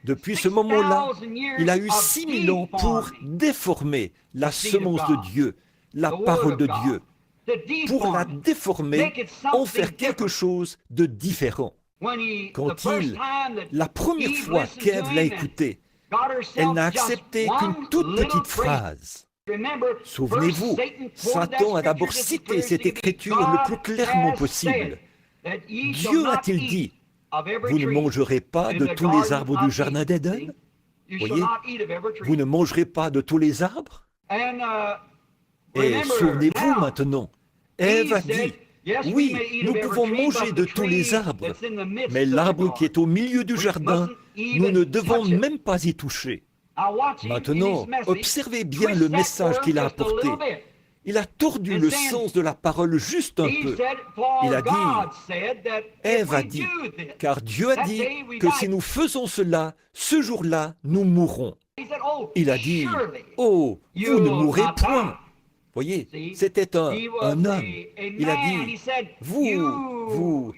Depuis ce moment-là, il a eu 6000 ans pour déformer la semence de Dieu, la parole de Dieu, pour la déformer, en faire quelque chose de différent. Quand la première fois qu'Ève l'a écouté, elle n'a accepté qu'une toute petite phrase. Souvenez-vous, Satan a d'abord cité cette écriture le plus clairement possible. Dieu a-t-il dit, vous ne mangerez pas de tous les arbres du jardin d'Éden? Voyez, vous ne mangerez pas de tous les arbres? Et souvenez-vous maintenant, Ève a dit, oui, nous pouvons manger de tous les arbres, mais l'arbre qui est au milieu du jardin, nous ne devons même pas y toucher. Maintenant, observez bien le message qu'il a apporté. il a tordu le sens de la parole juste un peu. Il a dit, Ève a dit, car Dieu a dit que si nous faisons cela, ce jour-là, nous mourrons. Il a dit, oh, vous ne mourrez point. Voyez, c'était un homme. Il a dit, vous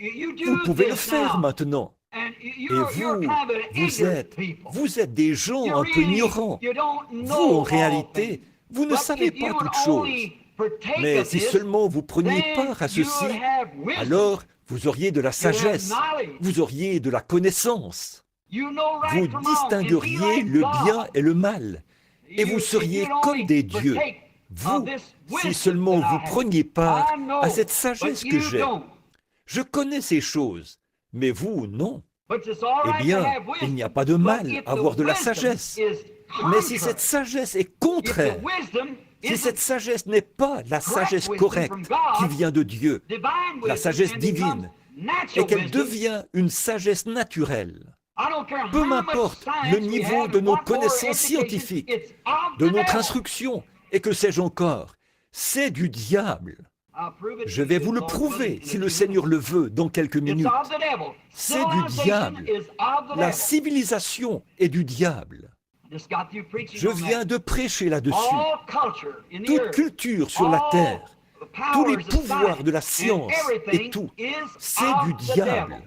pouvez le faire maintenant. Et vous êtes des gens un peu ignorants. Vous, en réalité, vous ne savez pas toutes choses. Mais si seulement vous preniez part à ceci, alors vous auriez de la sagesse, vous auriez de la connaissance. Vous distingueriez le bien et le mal, et vous seriez comme des dieux. Vous, si seulement vous preniez part à cette sagesse que j'ai. Je connais ces choses, mais vous, non. Eh bien, il n'y a pas de mal à avoir de la sagesse. Mais si cette sagesse est contraire, si cette sagesse n'est pas la sagesse correcte qui vient de Dieu, la sagesse divine, et qu'elle devient une sagesse naturelle, peu m'importe le niveau de nos connaissances scientifiques, de notre instruction, et que sais-je encore, c'est du diable. Je vais vous le prouver, si le Seigneur le veut, dans quelques minutes. C'est du diable. La civilisation est du diable. Je viens de prêcher là-dessus. Toute culture sur la terre, tous les pouvoirs de la science et tout, c'est du diable.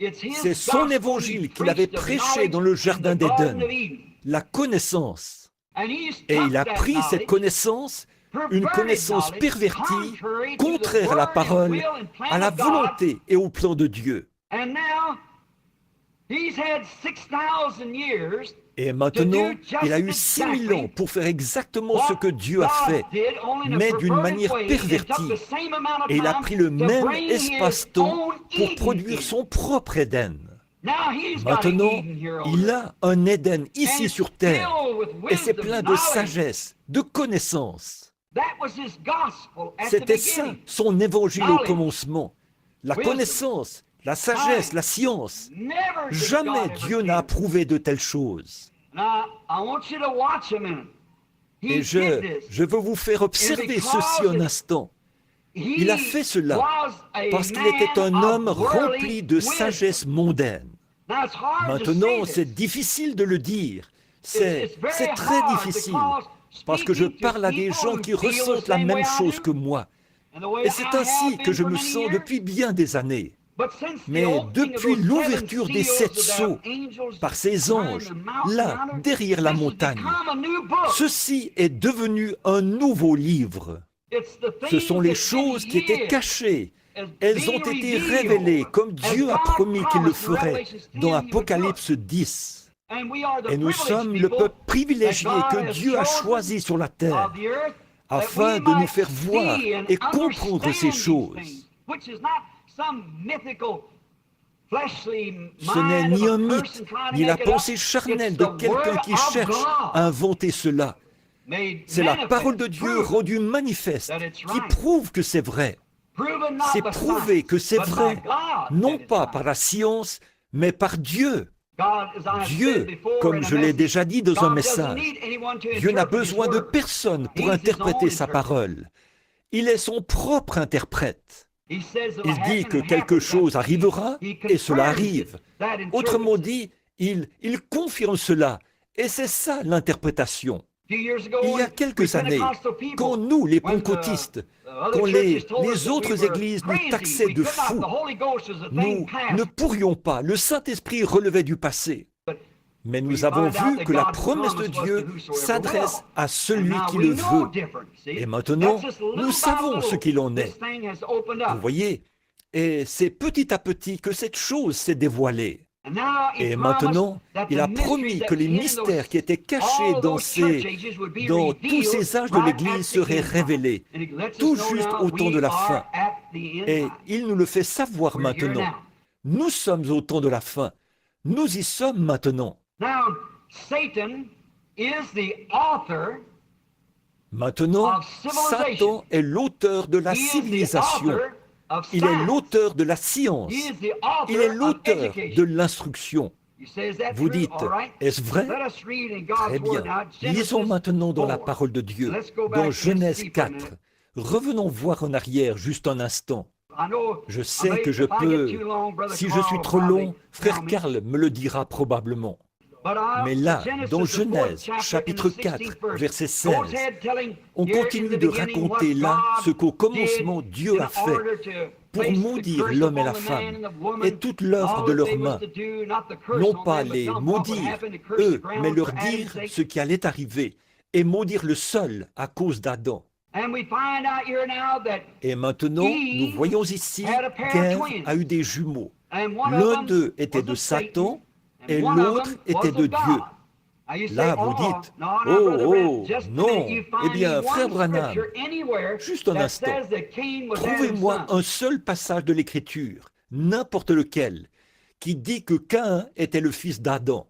C'est son évangile qu'il avait prêché dans le jardin d'Éden, la connaissance. Et il a pris cette connaissance, une connaissance pervertie, contraire à la parole, à la volonté et au plan de Dieu. Et maintenant, il a eu 6000 ans pour faire exactement ce que Dieu a fait, mais d'une manière pervertie. Et il a pris le même espace-temps pour produire son propre Éden. Maintenant, il a un Éden ici sur terre, et c'est plein de sagesse, de connaissance. C'était ça, son évangile au commencement. La connaissance, la sagesse, la science. Jamais Dieu n'a approuvé de telles choses. Et je veux vous faire observer ceci un instant. Il a fait cela parce qu'il était un homme rempli de sagesse mondaine. Maintenant, c'est difficile de le dire. C'est très difficile parce que je parle à des gens qui ressentent la même chose que moi. Et c'est ainsi que je me sens depuis bien des années. Mais depuis l'ouverture des 7 sceaux par ces anges, là, derrière la montagne, ceci est devenu un nouveau livre. Ce sont les choses qui étaient cachées. Elles ont été révélées comme Dieu a promis qu'il le ferait dans Apocalypse 10. Et nous sommes le peuple privilégié que Dieu a choisi sur la terre afin de nous faire voir et comprendre ces choses. Ce n'est ni un mythe, ni la pensée charnelle de quelqu'un qui cherche à inventer cela. C'est la parole de Dieu rendue manifeste qui prouve que c'est vrai. C'est prouvé que c'est vrai, non pas par la science, mais par Dieu. Dieu, comme je l'ai déjà dit dans un message, Dieu n'a besoin de personne pour interpréter sa parole. Il est son propre interprète. Il dit que quelque chose arrivera et cela arrive. Autrement dit, il confirme cela et c'est ça l'interprétation. Il y a quelques années, quand nous, les pentecôtistes, quand les autres églises nous taxaient de fous, nous ne pourrions pas, le Saint-Esprit relevait du passé. Mais nous avons vu que la promesse de Dieu s'adresse à celui qui le veut. Et maintenant, nous savons ce qu'il en est. Vous voyez, et c'est petit à petit que cette chose s'est dévoilée. Et maintenant, il a promis que les mystères qui étaient cachés dans tous ces âges de l'Église seraient révélés, tout juste au temps de la fin. Et il nous le fait savoir maintenant. Nous sommes au temps de la fin. Nous y sommes maintenant. Maintenant, Satan est l'auteur de la civilisation. Il est l'auteur de la science. Il est l'auteur de l'instruction. Vous dites, est-ce vrai? Très bien. Lisons maintenant dans la parole de Dieu, dans Genèse 4. Revenons voir en arrière juste un instant. Je sais que je peux, si je suis trop long, frère Carl me le dira probablement. Mais là, dans Genèse, chapitre 4, verset 16, on continue de raconter là ce qu'au commencement Dieu a fait pour maudire l'homme et la femme et toute l'œuvre de leurs mains. Non pas les maudire, eux, mais leur dire ce qui allait arriver et maudire le seul à cause d'Adam. Et maintenant, nous voyons ici qu'Ève a eu des jumeaux. L'un d'eux était de Satan et l'autre était de Dieu. Là, vous dites, oh, non, eh bien, frère Branham, juste un instant, trouvez-moi un seul passage de l'Écriture, n'importe lequel, qui dit que Caïn était le fils d'Adam.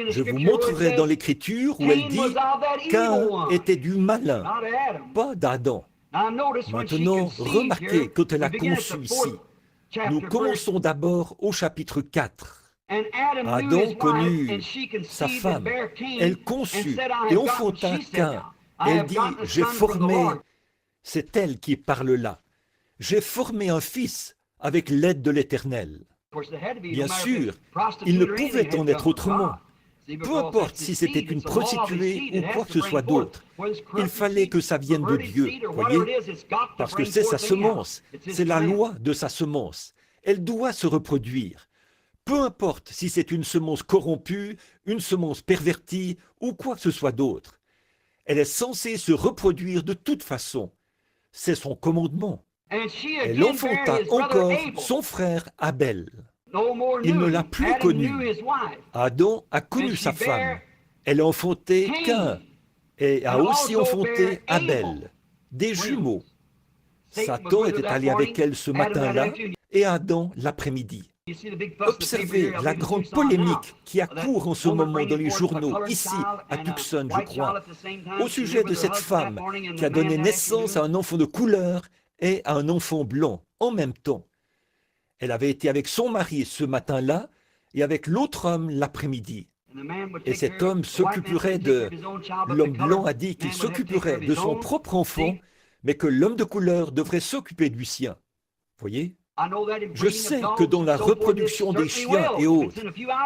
Je vous montrerai dans l'Écriture où elle dit Caïn était du malin, pas d'Adam. Maintenant, remarquez quand elle a conçu ici. Nous commençons d'abord au chapitre 4. Adam connut sa femme, elle conçut et enfanta Caïn. Elle dit, j'ai formé, c'est elle qui parle là, j'ai formé un fils avec l'aide de l'Éternel. Bien sûr, il ne pouvait en être autrement. Peu importe si c'était une prostituée ou quoi que ce soit d'autre, il fallait que ça vienne de Dieu, voyez, parce que c'est sa semence, c'est la loi de sa semence. Elle doit se reproduire. Peu importe si c'est une semence corrompue, une semence pervertie ou quoi que ce soit d'autre. Elle est censée se reproduire de toute façon. C'est son commandement. Elle enfanta encore son frère Abel. Il ne l'a plus connu. Adam a connu sa femme. Elle a enfanté Caïn et a aussi enfanté Abel, des jumeaux. Satan était allé avec elle ce matin-là et Adam l'après-midi. Observez la grande polémique qui accourt en ce moment dans les journaux, ici, à Tucson, je crois, au sujet de cette femme qui a donné naissance à un enfant de couleur et à un enfant blanc en même temps. Elle avait été avec son mari ce matin-là et avec l'autre homme l'après-midi. Et cet homme s'occuperait de... L'homme blanc a dit qu'il s'occuperait de son propre enfant, mais que l'homme de couleur devrait s'occuper du sien. Voyez ? Je sais que dans la reproduction des chiens et autres,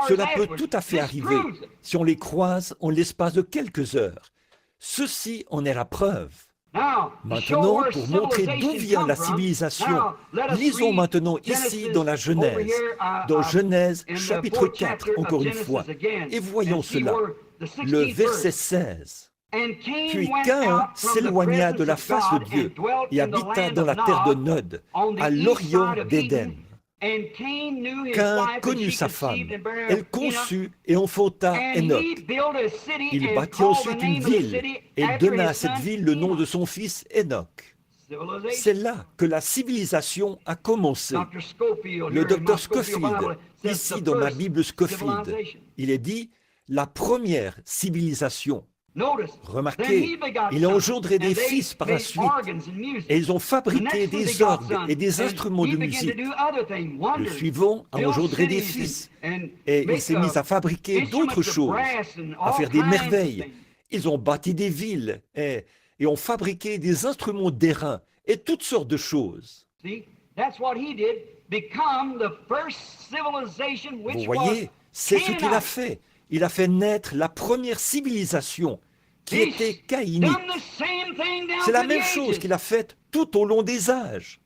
cela peut tout à fait arriver si on les croise en l'espace de quelques heures. Ceci en est la preuve. Maintenant, pour montrer d'où vient la civilisation, lisons maintenant ici dans la Genèse, dans Genèse chapitre 4, encore une fois, et voyons cela, le verset 16. Puis Caïn s'éloigna de la face de Dieu et habita dans la terre de Nod, à l'orient d'Éden. Caïn connut sa femme, elle conçut et enfanta Enoch. Il bâtit ensuite une ville et donna à cette ville le nom de son fils Enoch. C'est là que la civilisation a commencé. Le docteur Scofield, ici dans ma Bible Scofield, il est dit la première civilisation. Remarquez, il a engendré des fils par la suite, et ils ont fabriqué des orgues et des instruments de musique. Le suivant a engendré des fils, et il s'est mis à fabriquer d'autres choses, à faire des merveilles. Ils ont bâti des villes, et ont fabriqué des instruments d'airain, et toutes sortes de choses. Vous voyez, c'est ce qu'il a fait. Il a fait naître la première civilisation qui était caïnite. C'est la même chose qu'il a faite tout au long des âges.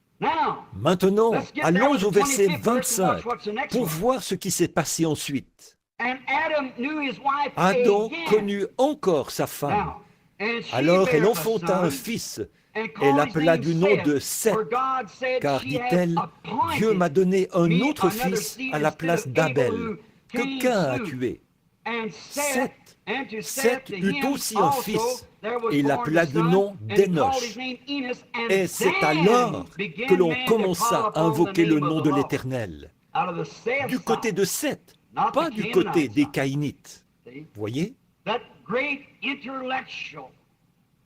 Maintenant, allons au verset 25 pour voir ce qui s'est passé ensuite. Adam connut encore sa femme. Alors elle enfanta un fils et l'appela du nom de Seth, car, dit-elle, Dieu m'a donné un autre fils à la place d'Abel, que Caïn a tué. Seth eut aussi un fils, et il l'appela du nom d'Enoch. Et c'est alors que l'on commença à invoquer le nom de l'Éternel. Du côté de Seth, pas du côté des Caïnites. Voyez?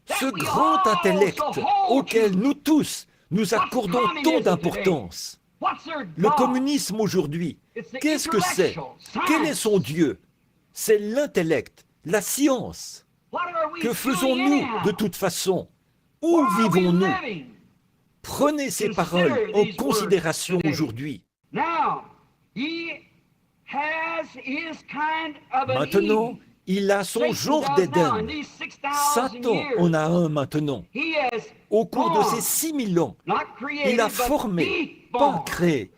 Ce grand intellect auquel nous tous nous accordons tant d'importance. Le communisme aujourd'hui, qu'est-ce que c'est? Quel est son Dieu? C'est l'intellect, la science. Que faisons-nous de toute façon? Où vivons-nous? Prenez ces paroles en considération aujourd'hui. Maintenant, il a son genre d'Éden. Satan en a un maintenant. Au cours de ces 6000 ans, il a formé, pas créé,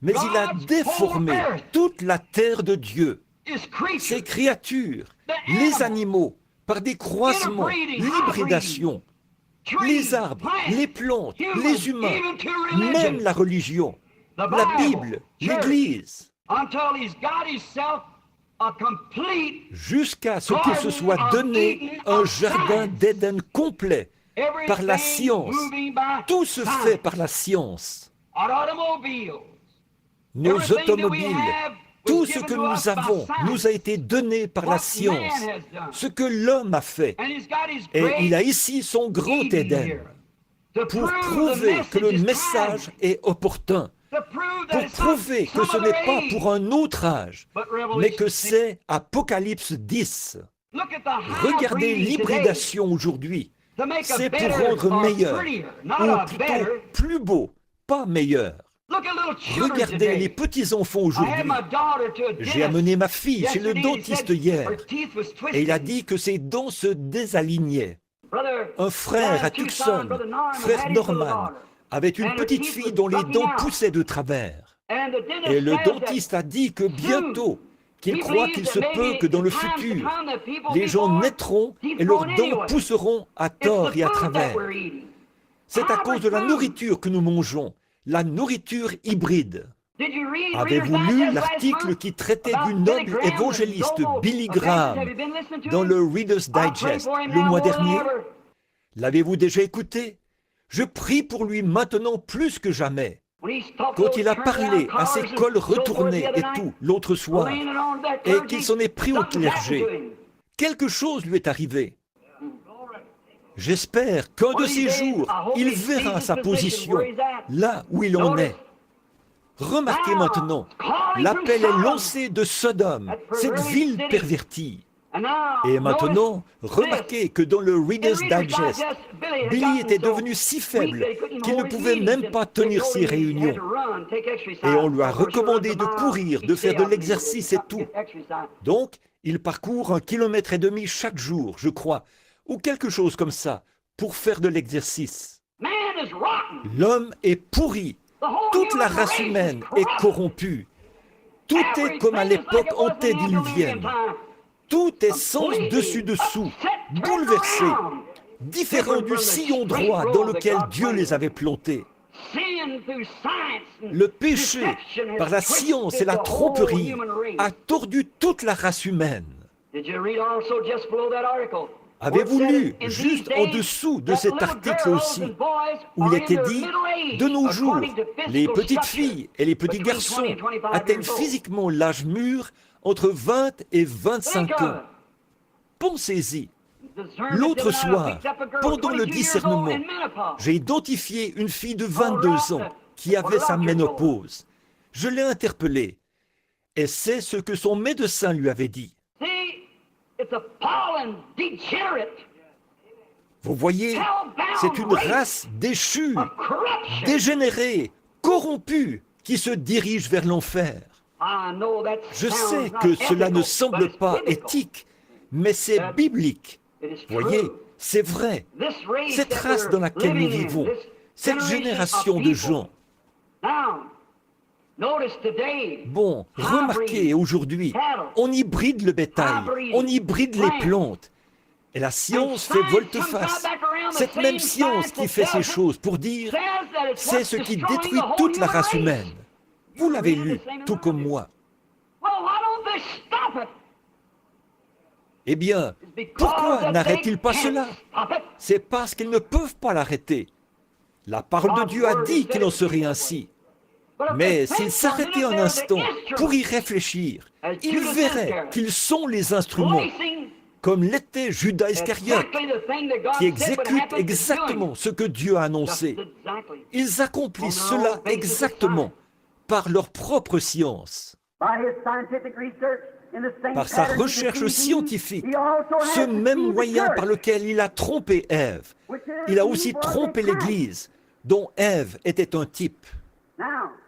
mais il a déformé toute la terre de Dieu. Ces créatures, les animaux, par des croisements, l'hybridation, les arbres, les plantes, les humains, même la religion, la Bible, l'Église, jusqu'à ce qu'il se soit donné un jardin d'Éden complet par la science. Tout se fait par la science. Nos automobiles, tout ce que nous avons nous a été donné par la science, ce que l'homme a fait. Et il a ici son grand Éden pour prouver que le message est opportun, pour prouver que ce n'est pas pour un autre âge, mais que c'est Apocalypse 10. Regardez l'hybridation aujourd'hui. C'est pour rendre meilleur, ou plutôt plus beau, pas meilleur. Regardez les petits-enfants aujourd'hui. J'ai amené ma fille chez le dentiste hier et il a dit que ses dents se désalignaient. Un frère à Tucson, frère Norman, avait une petite fille dont les dents poussaient de travers. Et le dentiste a dit que bientôt, qu'il croit qu'il se peut que dans le futur, les gens naîtront et leurs dents pousseront à tort et à travers. C'est à cause de la nourriture que nous mangeons. La nourriture hybride. Avez-vous lu l'article qui traitait du noble évangéliste Billy Graham dans le Reader's Digest le mois dernier? L'avez-vous déjà écouté? Je prie pour lui maintenant plus que jamais. Quand il a parlé à ses cols retournés et tout l'autre soir, et qu'il s'en est pris au clergé, quelque chose lui est arrivé. J'espère qu'un de ces jours, il verra sa position, là où il en est. Remarquez maintenant, l'appel est lancé de Sodome, cette ville pervertie. Et maintenant, remarquez que dans le Reader's Digest, Billy était devenu si faible qu'il ne pouvait même pas tenir ses réunions. Et on lui a recommandé de courir, de faire de l'exercice et tout. Donc, il parcourt 1,5 km chaque jour, je crois, ou quelque chose comme ça, pour faire de l'exercice. L'homme est pourri. Toute la race humaine est corrompue. Tout est comme à l'époque antédiluvienne. Tout est sens dessus-dessous, bouleversé, différent du sillon droit dans lequel Dieu les avait plantés. Le péché, par la science et la tromperie, a tordu toute la race humaine. Avez-vous lu, juste en dessous de cet article aussi, où il était dit, de nos jours, les petites filles et les petits garçons atteignent physiquement l'âge mûr entre 20 et 25 ans. Pensez-y. L'autre soir, pendant le discernement, j'ai identifié une fille de 22 ans qui avait sa ménopause. Je l'ai interpellée, et c'est ce que son médecin lui avait dit. Vous voyez, c'est une race déchue, dégénérée, corrompue, qui se dirige vers l'enfer. Je sais que cela ne semble pas éthique, mais c'est biblique. Vous voyez, c'est vrai. Cette race dans laquelle nous vivons, cette génération de gens. Bon, remarquez aujourd'hui, on hybride le bétail, on hybride les plantes. Et la science fait volte-face. Cette même science qui fait ces choses pour dire, c'est ce qui détruit toute la race humaine. Vous l'avez lu, tout comme moi. Eh bien, pourquoi n'arrêtent-ils pas cela? C'est parce qu'ils ne peuvent pas l'arrêter. La parole de Dieu a dit qu'il en serait ainsi. Mais s'ils s'arrêtaient un instant pour y réfléchir, ils verraient qu'ils sont les instruments, comme l'était Judas Iscariote, qui exécute exactement ce que Dieu a annoncé. Ils accomplissent cela exactement par leur propre science. par sa recherche scientifique, ce même moyen par lequel il a trompé Ève. Il a aussi trompé l'Église, dont Ève était un type.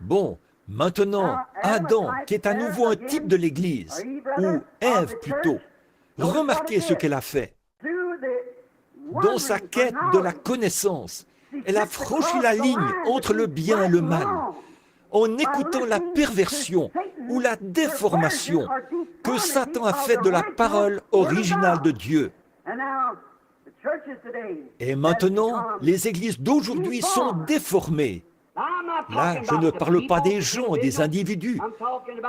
Bon, maintenant, Adam, qui est à nouveau un type de l'Église, ou Ève plutôt, remarquez ce qu'elle a fait. Dans sa quête de la connaissance, elle a franchi la ligne entre le bien et le mal, en écoutant la perversion ou la déformation que Satan a faite de la parole originale de Dieu. Et maintenant, les églises d'aujourd'hui sont déformées. Là, je ne parle pas des gens, des individus.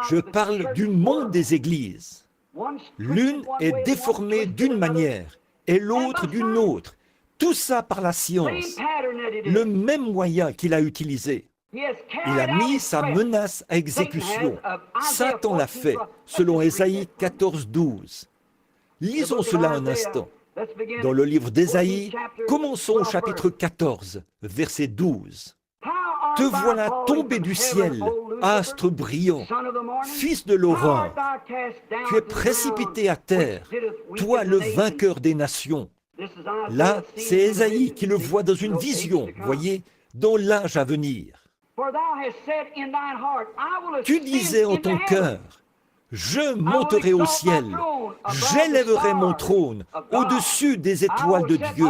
Je parle du monde des églises. L'une est déformée d'une manière et l'autre d'une autre. Tout ça par la science. Le même moyen qu'il a utilisé. Il a mis sa menace à exécution. Satan l'a fait, selon Ésaïe 14, 12. Lisons cela un instant. Dans le livre d'Ésaïe, commençons au chapitre 14, verset 12. Te voilà tombé du ciel, astre brillant, fils de l'aurore. Tu es précipité à terre, toi le vainqueur des nations. Là, c'est Ésaïe qui le voit dans une vision, voyez, dans l'âge à venir. Tu disais en ton cœur, je monterai au ciel, j'élèverai mon trône au-dessus des étoiles de Dieu.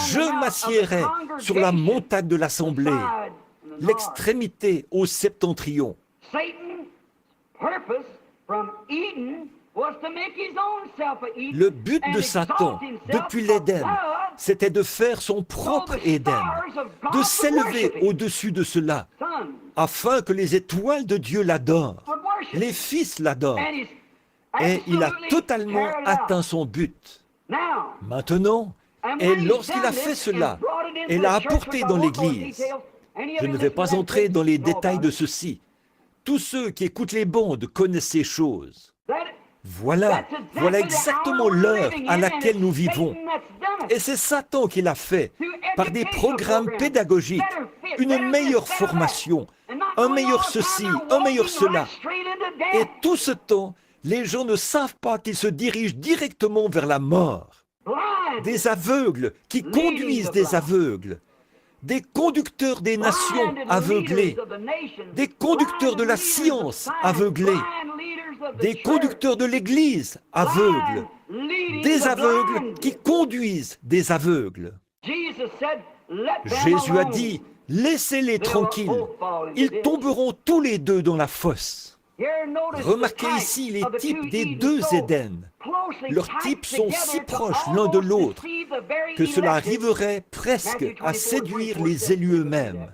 Je m'assiérai sur la montagne de l'assemblée, l'extrémité au septentrion. Le but de Satan, depuis l'Éden, c'était de faire son propre Éden, de s'élever au-dessus de cela, afin que les étoiles de Dieu l'adorent, les fils l'adorent. Et il a totalement atteint son but. Maintenant, et lorsqu'il a fait cela, et l'a apporté dans l'Église, je ne vais pas entrer dans les détails de ceci. Tous ceux qui écoutent les bandes connaissent ces choses. Voilà exactement l'heure à laquelle nous vivons. Et c'est Satan qui l'a fait, par des programmes pédagogiques, une meilleure formation, un meilleur ceci, un meilleur cela. Et tout ce temps, les gens ne savent pas qu'ils se dirigent directement vers la mort. Des aveugles qui conduisent des aveugles. Des conducteurs des nations aveuglés, des conducteurs de la science aveuglés, des conducteurs de l'Église aveugles, des aveugles qui conduisent des aveugles. Jésus a dit, laissez-les tranquilles, ils tomberont tous les deux dans la fosse. Remarquez ici les types des deux Éden. Leurs types sont si proches l'un de l'autre que cela arriverait presque à séduire les élus eux-mêmes.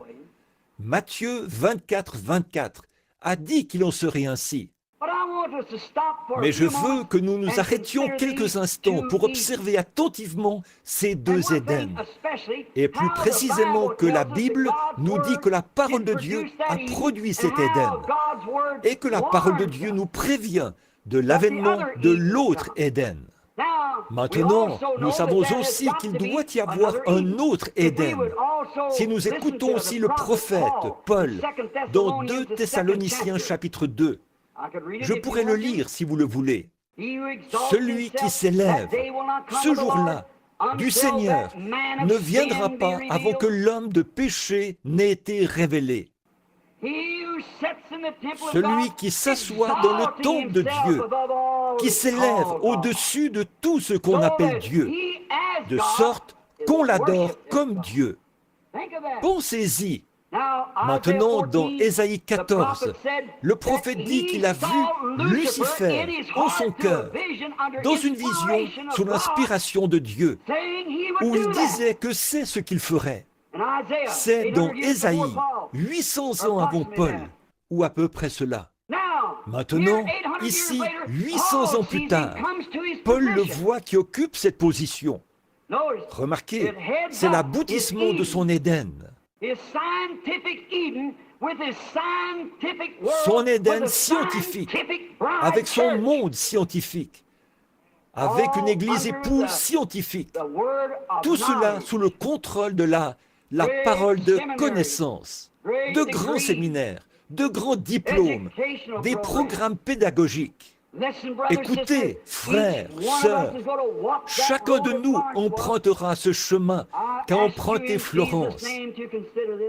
Matthieu 24, 24 a dit qu'il en serait ainsi. Mais je veux que nous nous arrêtions quelques instants pour observer attentivement ces deux Éden. Et plus précisément que la Bible nous dit que la parole de Dieu a produit cet Éden. Et que la parole de Dieu nous prévient de l'avènement de l'autre Éden. Maintenant, nous savons aussi qu'il doit y avoir un autre Éden. Si nous écoutons aussi le prophète Paul dans 2 Thessaloniciens chapitre 2, je pourrais le lire si vous le voulez. Celui qui s'élève, ce jour-là, du Seigneur, ne viendra pas avant que l'homme de péché n'ait été révélé. Celui qui s'assoit dans le temple de Dieu, qui s'élève au-dessus de tout ce qu'on appelle Dieu, de sorte qu'on l'adore comme Dieu. Pensez-y. Maintenant, dans Ésaïe 14, le prophète dit qu'il a vu Lucifer en son cœur, dans une vision sous l'inspiration de Dieu, où il disait que c'est ce qu'il ferait. C'est dans Ésaïe, 800 ans avant Paul, ou à peu près cela. Maintenant, ici, 800 ans plus tard, Paul le voit qui occupe cette position. Remarquez, c'est l'aboutissement de son Éden. Son Éden scientifique, avec son monde scientifique, avec une église épouse scientifique. Tout cela sous le contrôle de la parole de connaissance, de grands séminaires, de grands diplômes, des programmes pédagogiques. Écoutez, frères, sœurs, chacun de nous empruntera ce chemin qu'a emprunté Florence.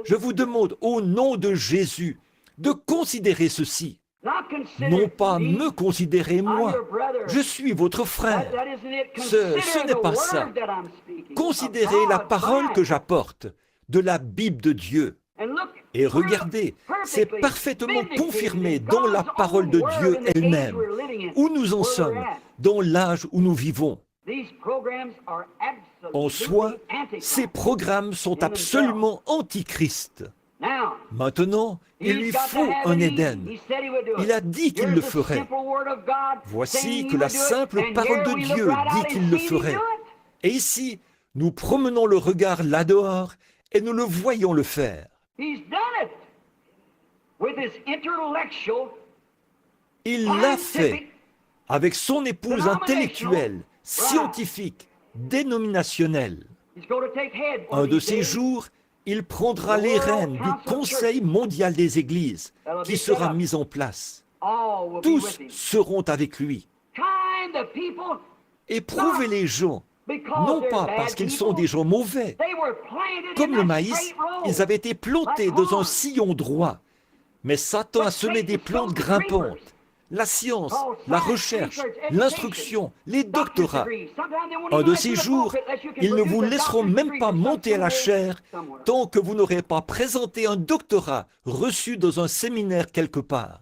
Je vous demande, au nom de Jésus, de considérer ceci. Non pas me considérer moi, je suis votre frère. Ce n'est pas ça. Considérez la parole que j'apporte de la Bible de Dieu. Et regardez, c'est parfaitement confirmé dans la parole de Dieu elle-même, où nous en sommes, dans l'âge où nous vivons. En soi, ces programmes sont absolument antichrist. Maintenant, il lui faut un Éden. Il a dit qu'il le ferait. Voici que la simple parole de Dieu dit qu'il le ferait. Et ici, nous promenons le regard là-dehors et nous le voyons le faire. Il l'a fait avec son épouse intellectuelle, scientifique, dénominationnelle. Un de ces jours, il prendra les rênes du Conseil mondial des Églises qui sera mis en place. Tous seront avec lui. Éprouvez les gens, non pas parce qu'ils sont des gens mauvais. Comme le maïs, ils avaient été plantés dans un sillon droit. Mais Satan a semé des plantes grimpantes. La science, la recherche, l'instruction, les doctorats. Un de ces jours, ils ne vous laisseront même pas monter à la chaire tant que vous n'aurez pas présenté un doctorat reçu dans un séminaire quelque part.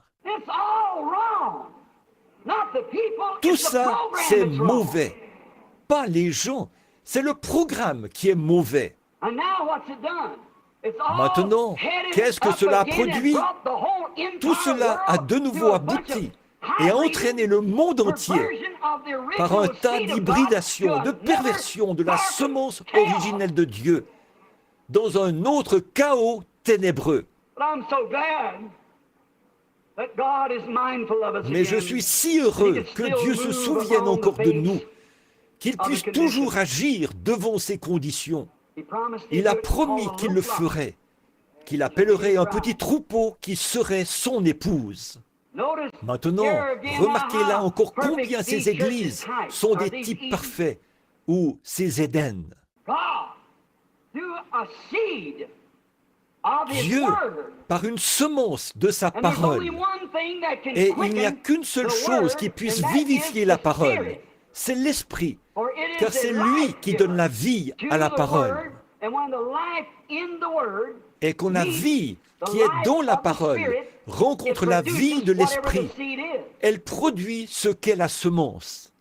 Tout ça, c'est mauvais. Pas les gens, c'est le programme qui est mauvais. Maintenant, qu'est-ce que cela a produit? Tout cela a de nouveau abouti et a entraîné le monde entier par un tas d'hybridation, de perversion de la semence originelle de Dieu dans un autre chaos ténébreux. Mais je suis si heureux que Dieu se souvienne encore de nous, qu'il puisse toujours agir devant ces conditions. Il a promis qu'il le ferait, qu'il appellerait un petit troupeau qui serait son épouse. Maintenant, remarquez là encore combien ces églises sont des types parfaits, ou ces Éden. Dieu, par une semence de sa parole, et il n'y a qu'une seule chose qui puisse vivifier la parole, c'est l'Esprit, car c'est lui qui donne la vie à la parole. Et quand la vie qui est dans la parole rencontre la vie de l'Esprit, elle produit ce qu'est la semence.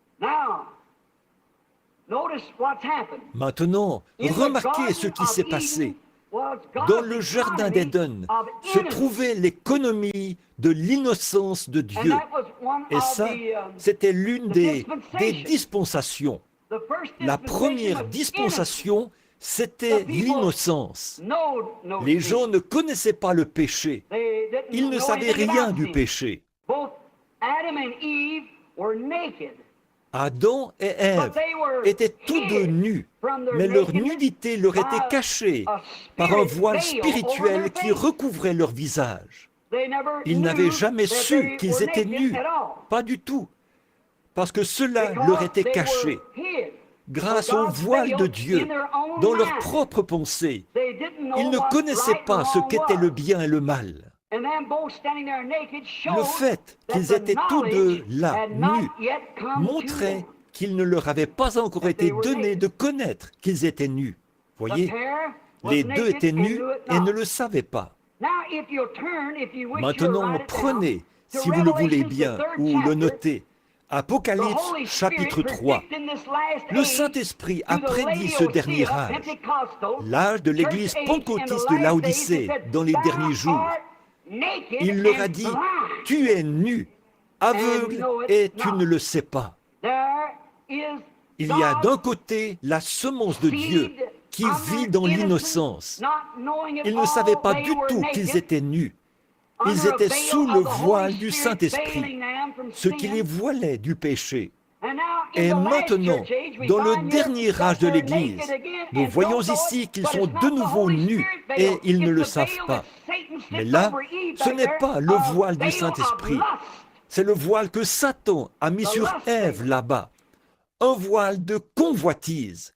Maintenant, remarquez ce qui s'est passé. Dans le jardin d'Éden se trouvait l'économie de l'innocence de Dieu. Et ça, c'était l'une des dispensations. La première dispensation, c'était l'innocence. Les gens ne connaissaient pas le péché. Ils ne savaient rien du péché. Adam et Ève étaient tous deux nus, mais leur nudité leur était cachée par un voile spirituel qui recouvrait leur visage. Ils n'avaient jamais su qu'ils étaient nus, pas du tout, parce que cela leur était caché. Grâce au voile de Dieu, dans leur propre pensée, ils ne connaissaient pas ce qu'était le bien et le mal. Le fait qu'ils étaient tous deux là, nus, montrait qu'il ne leur avait pas encore été donné de connaître qu'ils étaient nus. Voyez, les deux étaient nus et ne le savaient pas. Maintenant, prenez, si vous le voulez bien, ou le notez, Apocalypse chapitre 3. Le Saint-Esprit a prédit ce dernier âge, l'âge de l'église pentecôtiste de Laodicée dans les derniers jours. Il leur a dit, tu es nu, aveugle, et tu ne le sais pas. Il y a d'un côté la semence de Dieu qui vit dans l'innocence. Ils ne savaient pas du tout qu'ils étaient nus. Ils étaient sous le voile du Saint-Esprit, ce qui les voilait du péché. Et maintenant, dans le dernier âge de l'Église, nous voyons ici qu'ils sont de nouveau nus et ils ne le savent pas. Mais là, ce n'est pas le voile du Saint-Esprit, C'est le voile que Satan a mis sur Ève là-bas. Un voile de convoitise.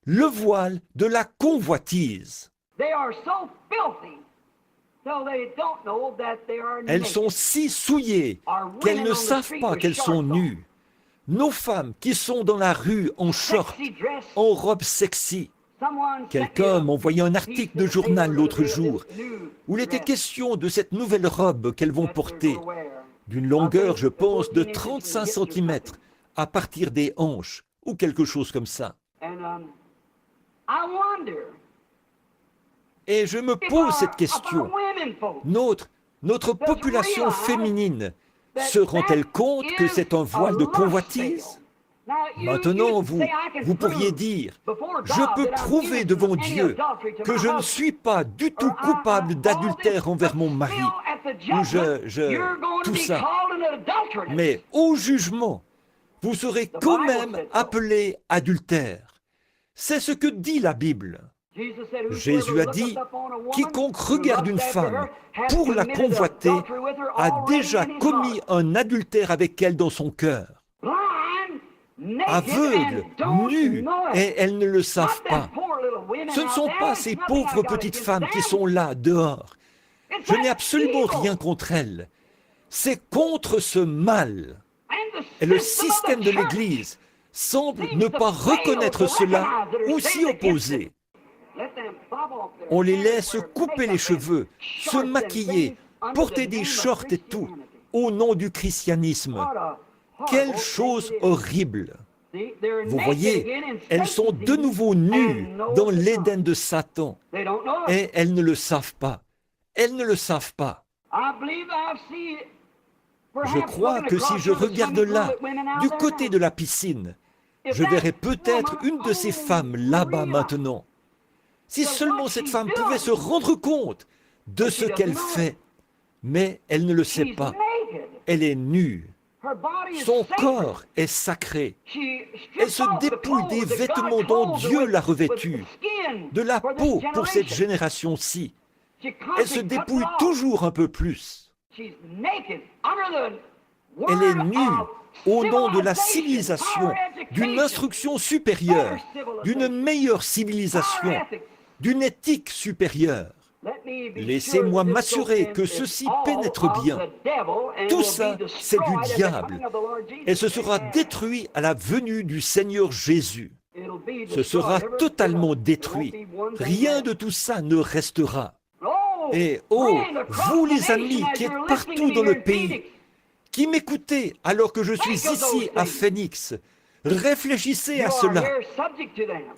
Le voile de la convoitise. Elles sont si souillées qu'elles ne savent pas qu'elles sont nues. Nos femmes qui sont dans la rue en short, en robe sexy. Quelqu'un m'a envoyé un article de journal l'autre jour où il était question de cette nouvelle robe qu'elles vont porter, d'une longueur, je pense, de 35 cm à partir des hanches ou quelque chose comme ça. Et je me pose cette question. Notre population féminine se rend-elle compte que c'est un voile de convoitise? Maintenant, vous pourriez dire, je peux prouver devant Dieu que je ne suis pas du tout coupable d'adultère envers mon mari, ou tout ça. Mais au jugement, vous serez quand même appelé adultère. C'est ce que dit la Bible. Jésus a dit, quiconque regarde une femme pour la convoiter a déjà commis un adultère avec elle dans son cœur. Aveugles, nues, et elles ne le savent pas. Ce ne sont pas ces pauvres petites femmes qui sont là, dehors. Je n'ai absolument rien contre elles. C'est contre ce mal. Et le système de l'Église semble ne pas reconnaître cela ou s'y opposer. On les laisse couper les cheveux, se maquiller, porter des shorts et tout, au nom du christianisme. Quelle chose horrible! Vous voyez, elles sont de nouveau nues dans l'Éden de Satan. Et elles ne le savent pas. Elles ne le savent pas. Je crois que si je regarde là, du côté de la piscine, je verrai peut-être une de ces femmes là-bas maintenant. Si seulement cette femme pouvait se rendre compte de ce qu'elle fait. Mais elle ne le sait pas. Elle est nue. Son corps est sacré. Elle se dépouille des vêtements dont Dieu l'a revêtue, de la peau pour cette génération-ci. Elle se dépouille toujours un peu plus. Elle est nue au nom de la civilisation, d'une instruction supérieure, d'une meilleure civilisation, d'une éthique supérieure. Laissez-moi m'assurer que ceci pénètre bien. Tout ça, c'est du diable. Et ce sera détruit à la venue du Seigneur Jésus. Ce sera totalement détruit. Rien de tout ça ne restera. Et oh, vous les amis qui êtes partout dans le pays, qui m'écoutez alors que je suis ici à Phoenix, réfléchissez à cela.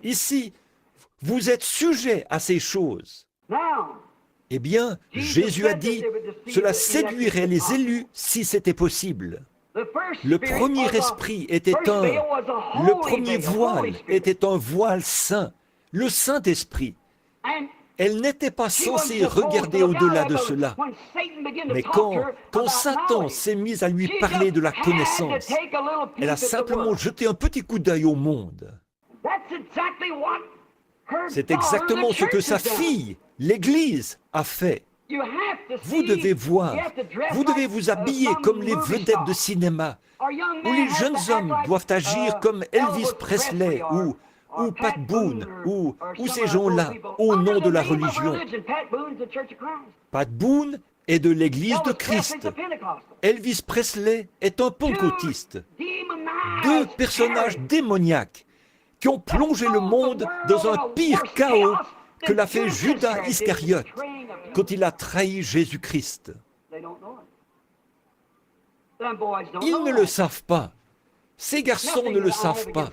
Ici, vous êtes sujets à ces choses. Eh bien, Jésus a dit, cela séduirait les élus si c'était possible. Le premier esprit était le premier voile était un voile saint, le Saint-Esprit. Elle n'était pas censée regarder au-delà de cela. Mais quand Satan s'est mis à lui parler de la connaissance, elle a simplement jeté un petit coup d'œil au monde. C'est exactement ce que sa fille, l'Église, a fait. Vous devez voir, vous devez vous habiller comme les vedettes de cinéma, où les jeunes hommes doivent agir comme Elvis Presley ou Pat Boone, ou ces gens-là, au nom de la religion. Pat Boone est de l'Église de Christ. Elvis Presley est un pentecôtiste. Deux personnages démoniaques qui ont plongé le monde dans un pire chaos que l'a fait Judas Iscariote quand il a trahi Jésus-Christ. Ils ne le savent pas. Ces garçons ne le savent pas.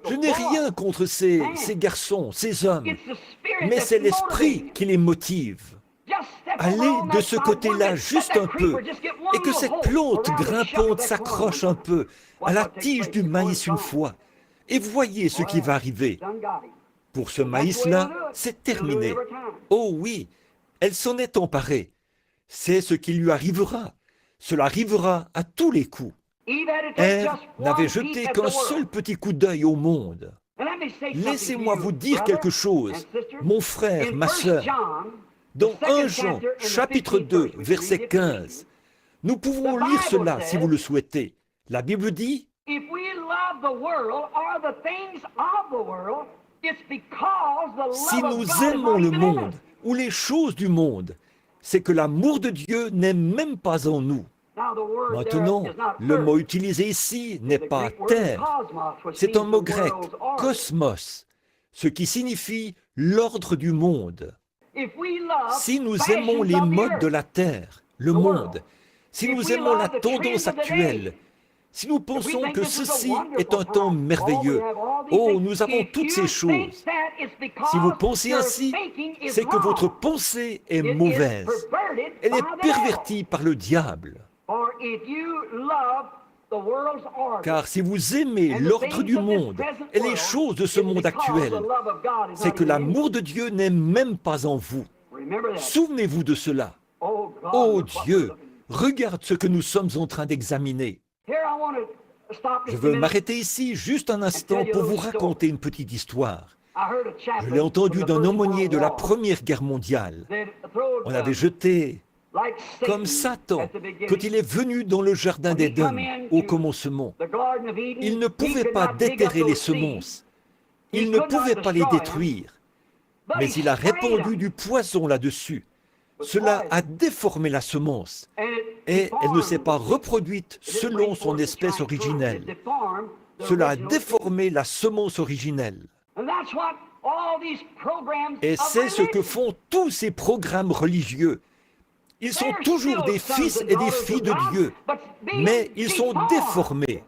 Je n'ai rien contre ces garçons, ces hommes, mais c'est l'esprit qui les motive. Allez de ce côté-là juste un peu, et que cette plante grimpante s'accroche un peu à la tige du maïs une fois, et voyez ce qui va arriver. Pour ce maïs-là, c'est terminé. Oh oui, elle s'en est emparée. C'est ce qui lui arrivera. Cela arrivera à tous les coups. Ève n'avait jeté qu'un seul petit coup d'œil au monde. Laissez-moi vous dire quelque chose, mon frère, ma sœur. Dans 1 Jean, chapitre 2, verset 15, Nous pouvons lire cela si vous le souhaitez. La Bible dit, If we love the world or the things of the world, it's because the si love of nous God is aimons not le even in monde us. ou les choses du monde, c'est que l'amour de Dieu n'est même pas en nous. Now, the word Maintenant, there is not le mot earth. utilisé ici n'est The pas Greek word terre, cosmos, which c'est un means mot the grec, world's order. cosmos, ce qui signifie l'ordre du monde. If we love Si nous fashions aimons les of the modes earth, de la terre, le the monde, world, si if nous we aimons la love the tendance trends of the actuelle, day, si nous if we pensons think que this is a ceci wonderful est un temps time, merveilleux, oh, we have all these oh, things. nous avons If toutes you ces think choses. that, it's because Si vous pensez your ainsi, thinking is c'est que votre wrong. pensée est It is mauvaise. perverted Elle by est the pervertie par le diable. devil. For if you love the world's order, Car si vous aimez and the l'ordre things du of this monde present et les world, choses de ce it's monde because actuel, the love of God is c'est not que even in l'amour you. de Dieu n'est même pas en vous. Remember that. Souvenez-vous de cela. Oh, God, Oh look what we're Dieu, looking at. regarde ce que nous sommes en train d'examiner. Here I want to stop Je just a veux minute. m'arrêter ici juste un instant pour vous raconter une petite histoire. I heard a Je chaplain l'ai entendu from the d'un First aumônier World de la War Première Guerre mondiale. that throwed, On avait jeté like comme Satan Satan at the beginning, quand il est venu dans le jardin when he d'Éden come into au commencement. the Garden of Eden, Il ne he pouvait could pas not dig up déterrer les those seeds. semences. He Il ne could not pouvait pas les destroy them, détruire. but Mais he il a sprayed répandu them du poison là-dessus. with Cela poison. a déformé la semence. And Et elle ne s'est deformed. pas reproduite It didn't selon bring son forth the espèce giant plant. It originelle. deformed the Cela a original déformé la semence originelle. seed. And that's what all these programs Et of c'est ce que religion. font tous ces programmes religieux. Ils sont They're toujours still des sons fils and et des daughters filles of de God, Dieu, but being mais ils sont deformed. déformés.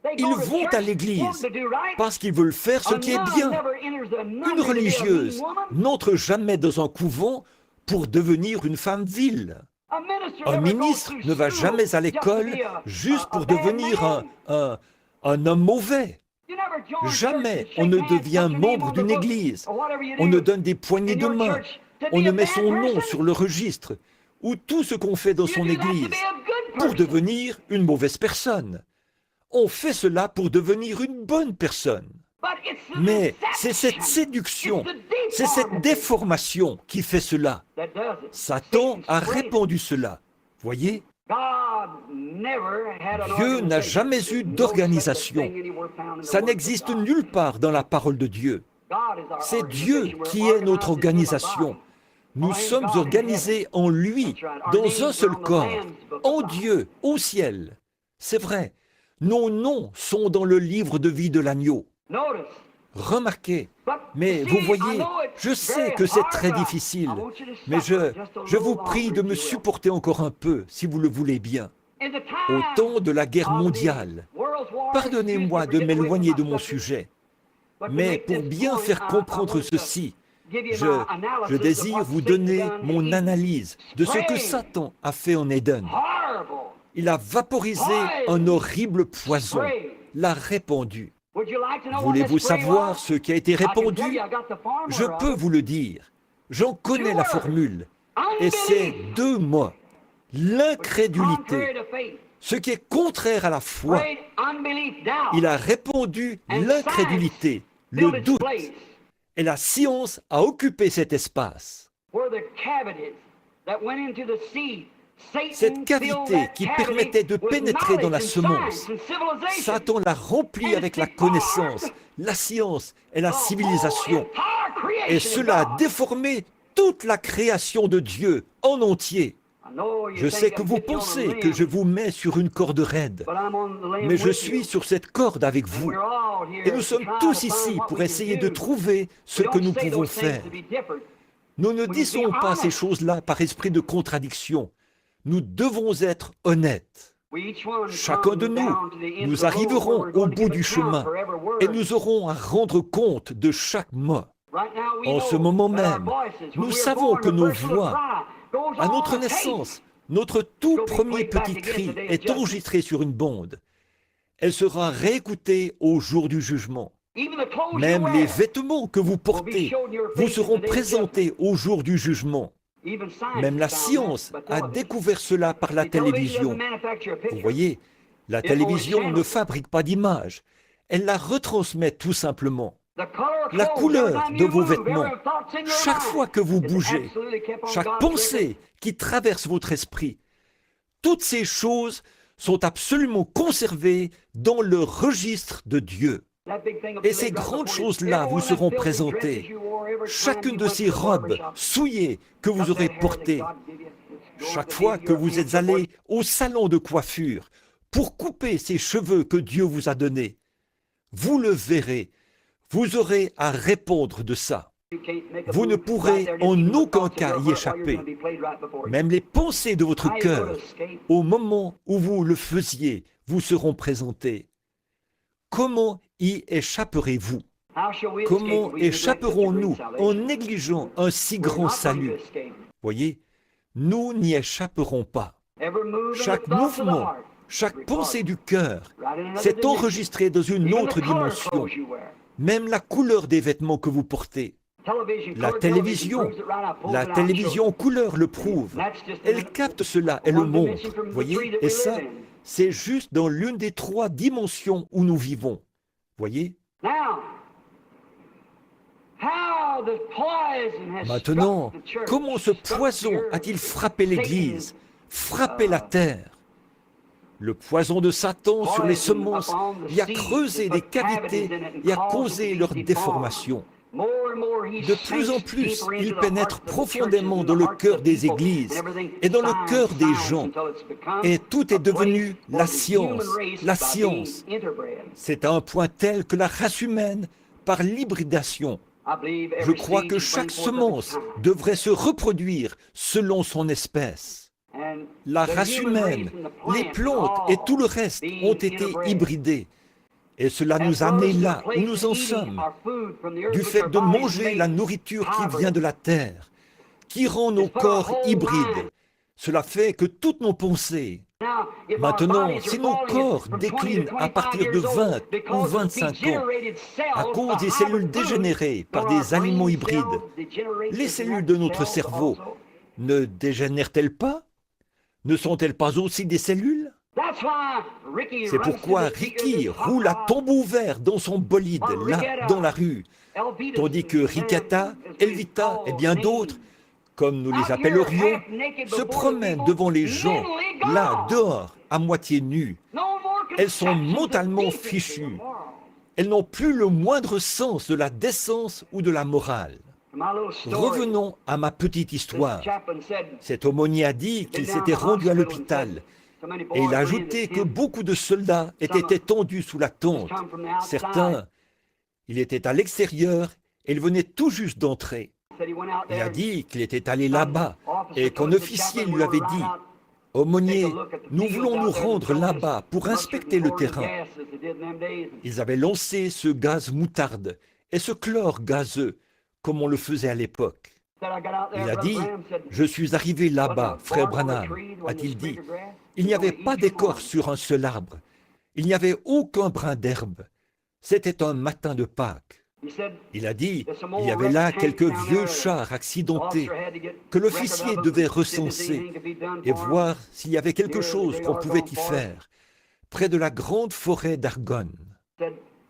They go Ils to vont church à wanting l'église to do right. parce qu'ils veulent faire ce A qui est nun bien. never enters the nunnery Une to be a religieuse mean woman. n'entre jamais dans un couvent pour devenir une femme vile. A minister Un never goes ministre through ne va school jamais à just to l'école be juste a pour bad devenir man. un homme mauvais. You never join Jamais church and on ne shake hands, devient put your name membre on the d'une book, église. or whatever you On do ne donne des poignées in de your main. church to On be ne a met bad son nom person. sur le registre ou tout ce qu'on fait dans You son do that to église be a good pour person. devenir une mauvaise personne. On fait cela pour devenir une bonne personne. But it's the Mais c'est cette deception. séduction, It's the c'est cette deformity déformation qui fait cela. that does it. Satan a Satan's great. répandu cela. Voyez, God never had an Dieu n'a organization. jamais eu No d'organisation. such thing anywhere found in the Ça Word of n'existe God. nulle part dans la parole de Dieu. God is our C'est Dieu organization. We're qui est notre organized in Him, a organisation. body. Nous In sommes God in organisés en lui, That's right. Our dans names un are seul on the corps, Lamb's book of en life. Dieu, au ciel. C'est vrai, nos noms sont dans le livre de vie de l'agneau. Notice. Remarquez, But, mais see, vous I voyez, know it's je sais very que c'est hard, très but difficile, I want you to mais suffer just a je little vous prie longer, de if me you will. supporter encore un peu, si vous le voulez bien. In the Au time temps de la guerre of the mondiale, World's War, pardonnez-moi excuse de me for getting away m'éloigner de from mon my subject, sujet, but to mais make pour this bien point, faire I comprendre want to ceci, give you je, my je analysis of désire what vous Satan donner done in mon Eden. analyse de ce que Satan a fait en Éden. Horrible. Il a vaporisé un horrible poison, l'a répandu. Would you like to know what Voulez-vous that spray savoir was? ce qui a été I can tell répandu? you, I got the formula Je of peux it. vous le dire. J'en connais la formule. Et c'est Unbelief, deux mots. contrary L'incrédulité, to faith. ce qui est contraire à la foi. Sprayed unbelief down. Il a répandu And l'incrédulité, science le filled its doute. place, Et la science a occupé cet espace. where the cavities that went into the seed, Satan Cette filled cavité that qui cavity permettait de with pénétrer dans la knowledge and semence. science and civilization. Satan l'a rempli avec la connaissance, la science et la civilisation. Et cela a déformé toute la création de Dieu en entier. Je sais que vous pensez que je vous mets sur une corde raide, mais je suis sur cette corde avec vous. Et nous sommes tous ici pour essayer de trouver ce que nous pouvons faire. Nous ne disons pas ces choses-là par esprit de contradiction. Nous devons être honnêtes. Chacun de nous arriverons au bout du chemin et nous aurons à rendre compte de chaque mot. En ce moment même, nous savons que nos voix, à notre naissance, notre tout premier petit cri est enregistré sur une bande. Elle sera réécoutée au jour du jugement. Même les vêtements que vous portez vous seront présentés au jour du jugement. Même la science a découvert cela par la télévision. Vous voyez, la télévision ne fabrique pas d'image. Elle la retransmet tout simplement. La couleur de vos vêtements, chaque fois que vous bougez, chaque pensée qui traverse votre esprit, toutes ces choses sont absolument conservées dans le registre de Dieu. Et ces grandes choses-là vous seront présentées. Chacune de ces robes souillées que vous aurez portées, chaque fois que vous êtes allé au salon de coiffure pour couper ces cheveux que Dieu vous a donnés, vous le verrez, vous aurez à répondre de ça. Vous ne pourrez en aucun cas y échapper. Même les pensées de votre cœur, au moment où vous le faisiez, vous seront présentées. Comment y échapperez-vous? Comment échapperons-nous en négligeant un si grand salut? Voyez, nous n'y échapperons pas. Chaque mouvement, chaque pensée du cœur s'est enregistré dans une autre dimension. Même la couleur des vêtements que vous portez. La télévision couleur le prouve. Elle capte cela et le montre. Voyez, et ça, c'est juste dans l'une des 3 dimensions où nous vivons. Voyez? Maintenant, comment ce poison a-t-il frappé l'Église, frappé la terre? Le poison de Satan sur les semences y a creusé des cavités et a causé leur déformation. De plus en plus, il pénètre profondément dans le cœur des églises et dans le cœur des gens. Et tout est devenu la science, la science. C'est à un point tel que la race humaine, par l'hybridation, je crois que chaque semence devrait se reproduire selon son espèce. La race humaine, les plantes et tout le reste ont été hybridés. Et cela nous a amenés là où nous en sommes, du fait de manger la nourriture qui vient de la terre, qui rend nos corps hybrides. Cela fait que toutes nos pensées. Maintenant, si nos corps déclinent à partir de 20 ou 25 ans, à cause des cellules dégénérées par des aliments hybrides, les cellules de notre cerveau ne dégénèrent-elles pas? Ne sont-elles pas aussi des cellules? C'est pourquoi Ricky roule à tombeau ouvert dans son bolide, là, dans la rue, tandis que Ricata, Elvita et bien d'autres, comme nous les appellerions, se promènent devant les gens, là, dehors, à moitié nues. Elles sont mentalement fichues. Elles n'ont plus le moindre sens de la décence ou de la morale. Revenons à ma petite histoire. Cet aumônier a dit qu'il s'était rendu à l'hôpital et il a ajouté que beaucoup de soldats étaient étendus sous la tente. Certains, il était à l'extérieur et il venait tout juste d'entrer. Il a dit qu'il était allé là-bas et qu'un officier lui avait dit « Aumônier, nous voulons nous rendre là-bas pour inspecter le terrain. » Ils avaient lancé ce gaz moutarde et ce chlore gazeux, comme on le faisait à l'époque. Il a dit « Je suis arrivé là-bas, frère Branham, a-t-il dit. Il n'y avait pas d'écorce sur un seul arbre. Il n'y avait aucun brin d'herbe. C'était un matin de Pâques. » Il a dit « Il y avait là quelques vieux chars accidentés que l'officier devait recenser et voir s'il y avait quelque chose qu'on pouvait y faire, près de la grande forêt d'Argonne. »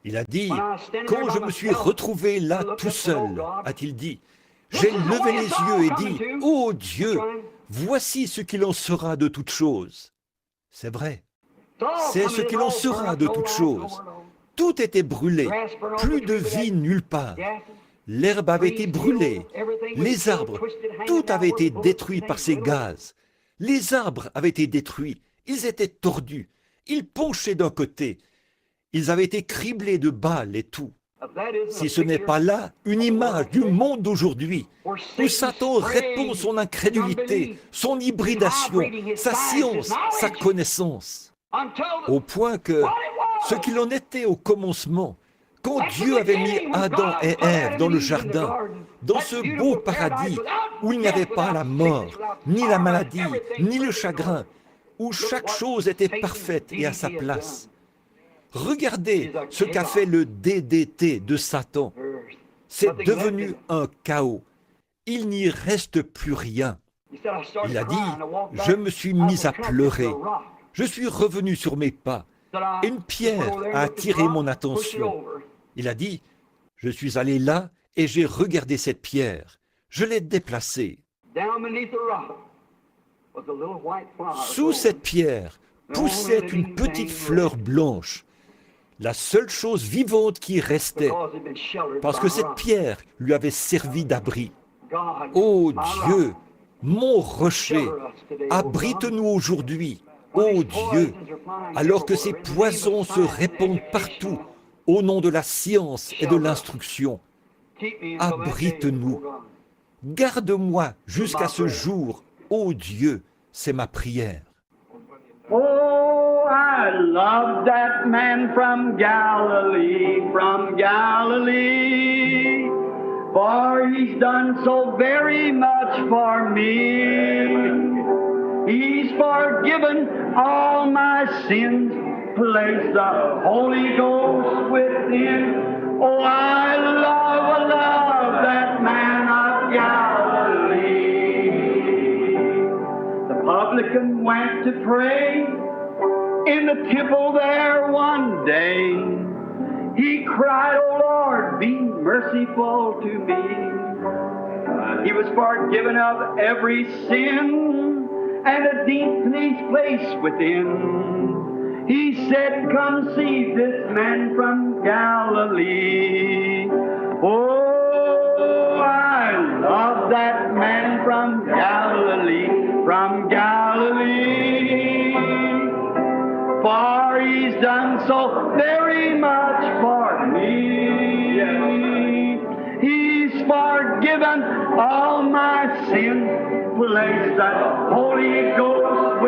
Il a dit « Quand je me suis retrouvé là tout seul, a-t-il dit, j'ai levé les yeux et dit « Oh Dieu, voici ce qu'il en sera de toutes choses. » C'est vrai, c'est ce qu'il en sera de toutes choses. Tout était brûlé, plus de vie nulle part. L'herbe avait été brûlée, les arbres, tout avait été détruit par ces gaz. Les arbres avaient été détruits, ils étaient tordus, ils penchaient d'un côté. Ils avaient été criblés de balles et tout. Si ce n'est pas là une image du monde d'aujourd'hui, où Satan répand son incrédulité, son hybridation, sa science, sa connaissance, au point que ce qu'il en était au commencement, quand Dieu avait mis Adam et Ève dans le jardin, dans ce beau paradis où il n'y avait pas la mort, ni la maladie, ni le chagrin, où chaque chose était parfaite et à sa place. Regardez ce qu'a fait le DDT de Satan. C'est devenu un chaos. Il n'y reste plus rien. Il a dit, je me suis mis à pleurer. Je suis revenu sur mes pas. Une pierre a attiré mon attention. Il a dit, je suis allé là et j'ai regardé cette pierre. Je l'ai déplacée. Sous cette pierre poussait une petite fleur blanche, la seule chose vivante qui restait, parce que cette pierre lui avait servi d'abri. Ô Dieu, mon rocher, abrite-nous aujourd'hui, ô Dieu, alors que ces poisons se répandent partout au nom de la science et de l'instruction. Abrite-nous. Garde-moi jusqu'à ce jour, ô Dieu, c'est ma prière. Oh, I love that man from Galilee, for he's done so very much for me. He's forgiven all my sins, placed the Holy Ghost within. Oh, I love that man of Galilee. The publican went to pray in the temple there one day. He cried, "Oh Lord, be merciful to me." He was forgiven of every sin and a deep place within. He said, "Come see this man from Galilee." Oh, I love that man from Galilee, for he's done so very much for me. He's forgiven all my sins, placed that Holy Ghost